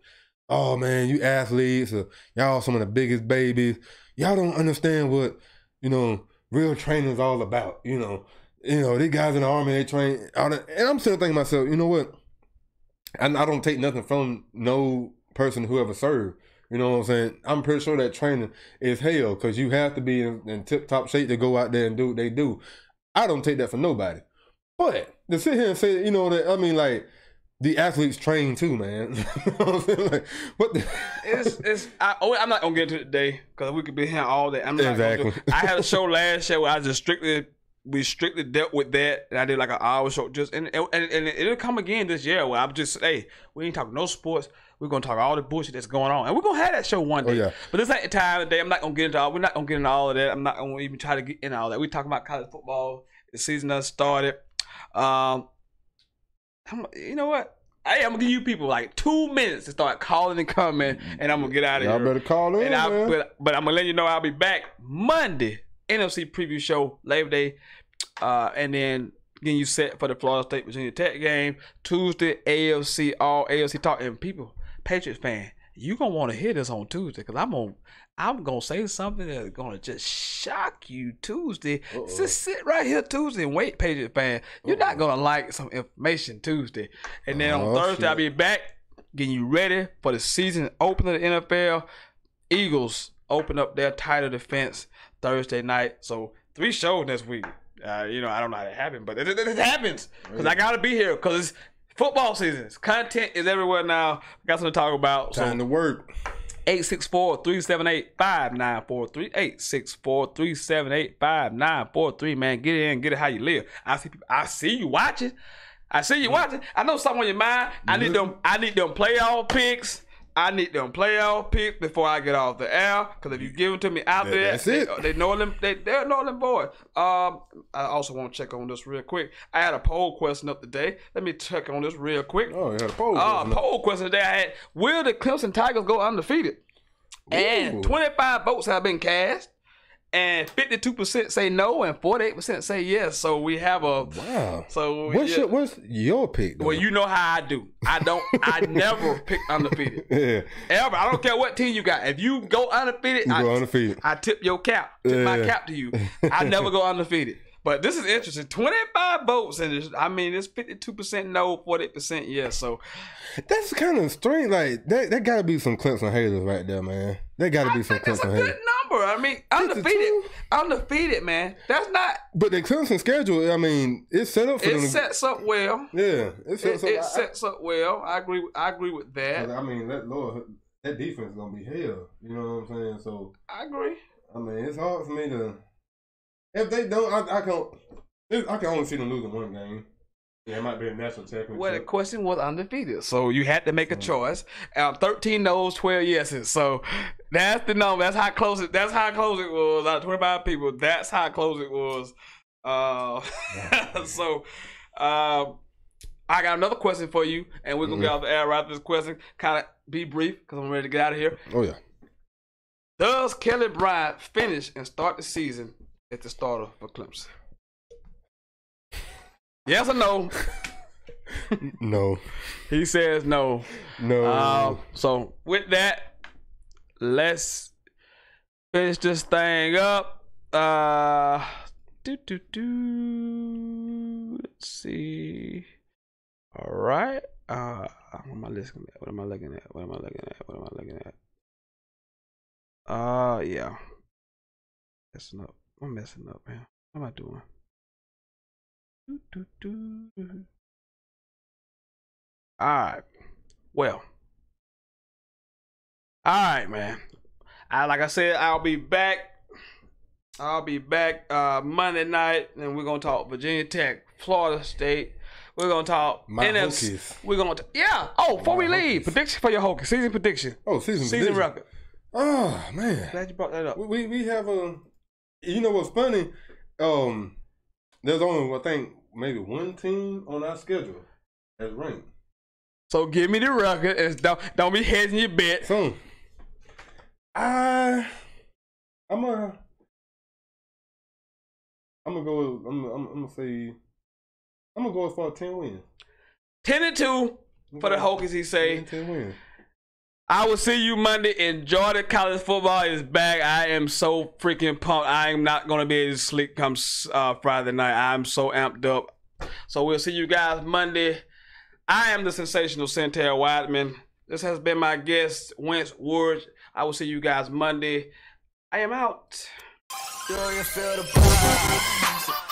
S3: oh man, you athletes, y'all some of the biggest babies. Y'all don't understand what, real training is all about. These guys in the Army, they train. And I'm still thinking to myself, you know what? I don't take nothing from no person who ever served. You know what I'm saying? I'm pretty sure that training is hell, because you have to be in tip-top shape to go out there and do what they do. I don't take that from nobody. But to sit here and say, the athletes train too, man. You know what I'm saying? Like, what the?
S1: I'm not gonna get into it today because we could be here all day.
S3: Exactly.
S1: I had a show last year where we strictly dealt with that, and I did like an hour show and it'll come again this year where I'm just, hey, we ain't talking no sports. We're gonna talk all the bullshit that's going on, and we're gonna have that show one day. Oh, yeah. But this ain't the time of the day. I'm not gonna get into all. We're not gonna get into all of that. I'm not gonna even try to get into all that. We're talking about college football. The season done started. You know what? Hey, I'm gonna give you people like 2 minutes to start calling and coming, and I'm gonna get out of here.
S3: Y'all better call in, man.
S1: But I'm gonna let you know I'll be back Monday, NFC preview show, Labor Day, and then getting you set for the Florida State Virginia Tech game. Tuesday, AFC, all AFC talk. And people, Patriots fan, you gonna want to hear this on Tuesday, because I'm gonna say something that's gonna just shock you Tuesday. Just sit right here Tuesday and wait, Patriots fan. You're not gonna like some information Tuesday. And then on Thursday, I'll be back getting you ready for the season opener of the NFL. Eagles open up their title defense Thursday night. So 3 shows this week. I don't know how that happened, but it happens because I gotta be here because it's football season. Content is everywhere now. Got something to talk about.
S3: Time to work.
S1: 864-378-5943. 864-378-5943. Man, get in, get it how you live. I see you watching. I know something on your mind. I need them playoff picks. I need them playoff picks before I get off the air. Because if you give them to me out there, they know them. They're know them boys. I also want to check on this real quick. I had a poll question up today. Let me check on this real quick.
S3: Oh, you had a poll question.
S1: Poll question today. I had, will the Clemson Tigers go undefeated? Ooh. And 25 votes have been cast. And 52% say no, and 48% say yes. So we have a
S3: wow.
S1: So
S3: what's your pick, though?
S1: Well, you know how I do. I never pick undefeated. Yeah. Ever. I don't care what team you got. If you go undefeated, I tip your cap. Tip my cap to you. I never go undefeated. But this is interesting. 25 votes, and it's 52% no, 48% yes. So
S3: that's kind of strange. Like that got to be some Clemson haters right there, man. There got to be some Clemson haters.
S1: That's a good number. I mean, undefeated, man. That's not.
S3: But the Clemson schedule, I mean, it's set up for them.
S1: It sets up well.
S3: Yeah,
S1: it sets up well. I agree with that.
S3: I mean, that defense is gonna be hell. You know what I'm saying? So
S1: I agree.
S3: I mean, it's hard for me to. If they don't, I can only see them losing one game. Yeah, it might be a national championship.
S1: Well, the question was undefeated, so you had to make a choice. 13 no's, 12 yeses. So that's the number. That's how close it. That's how close it was. Out of 25 people, that's how close it was. So I got another question for you, and we're gonna get off the air right after this question. Kind of be brief because I'm ready to get out of here.
S3: Oh yeah.
S1: Does Kelly Bryant finish and start the season at the starter for Clemson? Yes or no?
S3: No.
S1: He says no.
S3: No.
S1: So with that, let's finish this thing up. Let's see. All right. What am I listening at? What am I looking at? What am I looking at? What am I looking at? Yeah. Messing up. I'm messing up, man. What am I doing? All right. Well. All right, man. Like I said, I'll be back. Monday night, and we're gonna talk Virginia Tech, Florida State. We're gonna talk
S3: My
S1: NFC.
S3: Hokies.
S1: We're gonna Oh, before we leave,
S3: Hokies.
S1: prediction for your Hokies. Season prediction.
S3: Oh, season
S1: Season
S3: prediction.
S1: record.
S3: Oh man.
S1: Glad you brought that up.
S3: We have a. You know what's funny? There's only, I think, maybe one team on our schedule that's ranked.
S1: So give me the record and don't be hedging your bet.
S3: So I'm gonna go. I'm gonna go as far as 10 wins.
S1: 10-2 for the Hokies. He say.
S3: 10 wins.
S1: I will see you Monday. Enjoy the college football is back. I am so freaking pumped. I am not gonna be able to sleep come Friday night. I'm so amped up. So we'll see you guys Monday. I am the sensational Sentell Wideman. This has been my guest, Wentz Woods. I will see you guys Monday. I am out.
S2: Do you feel the vibes?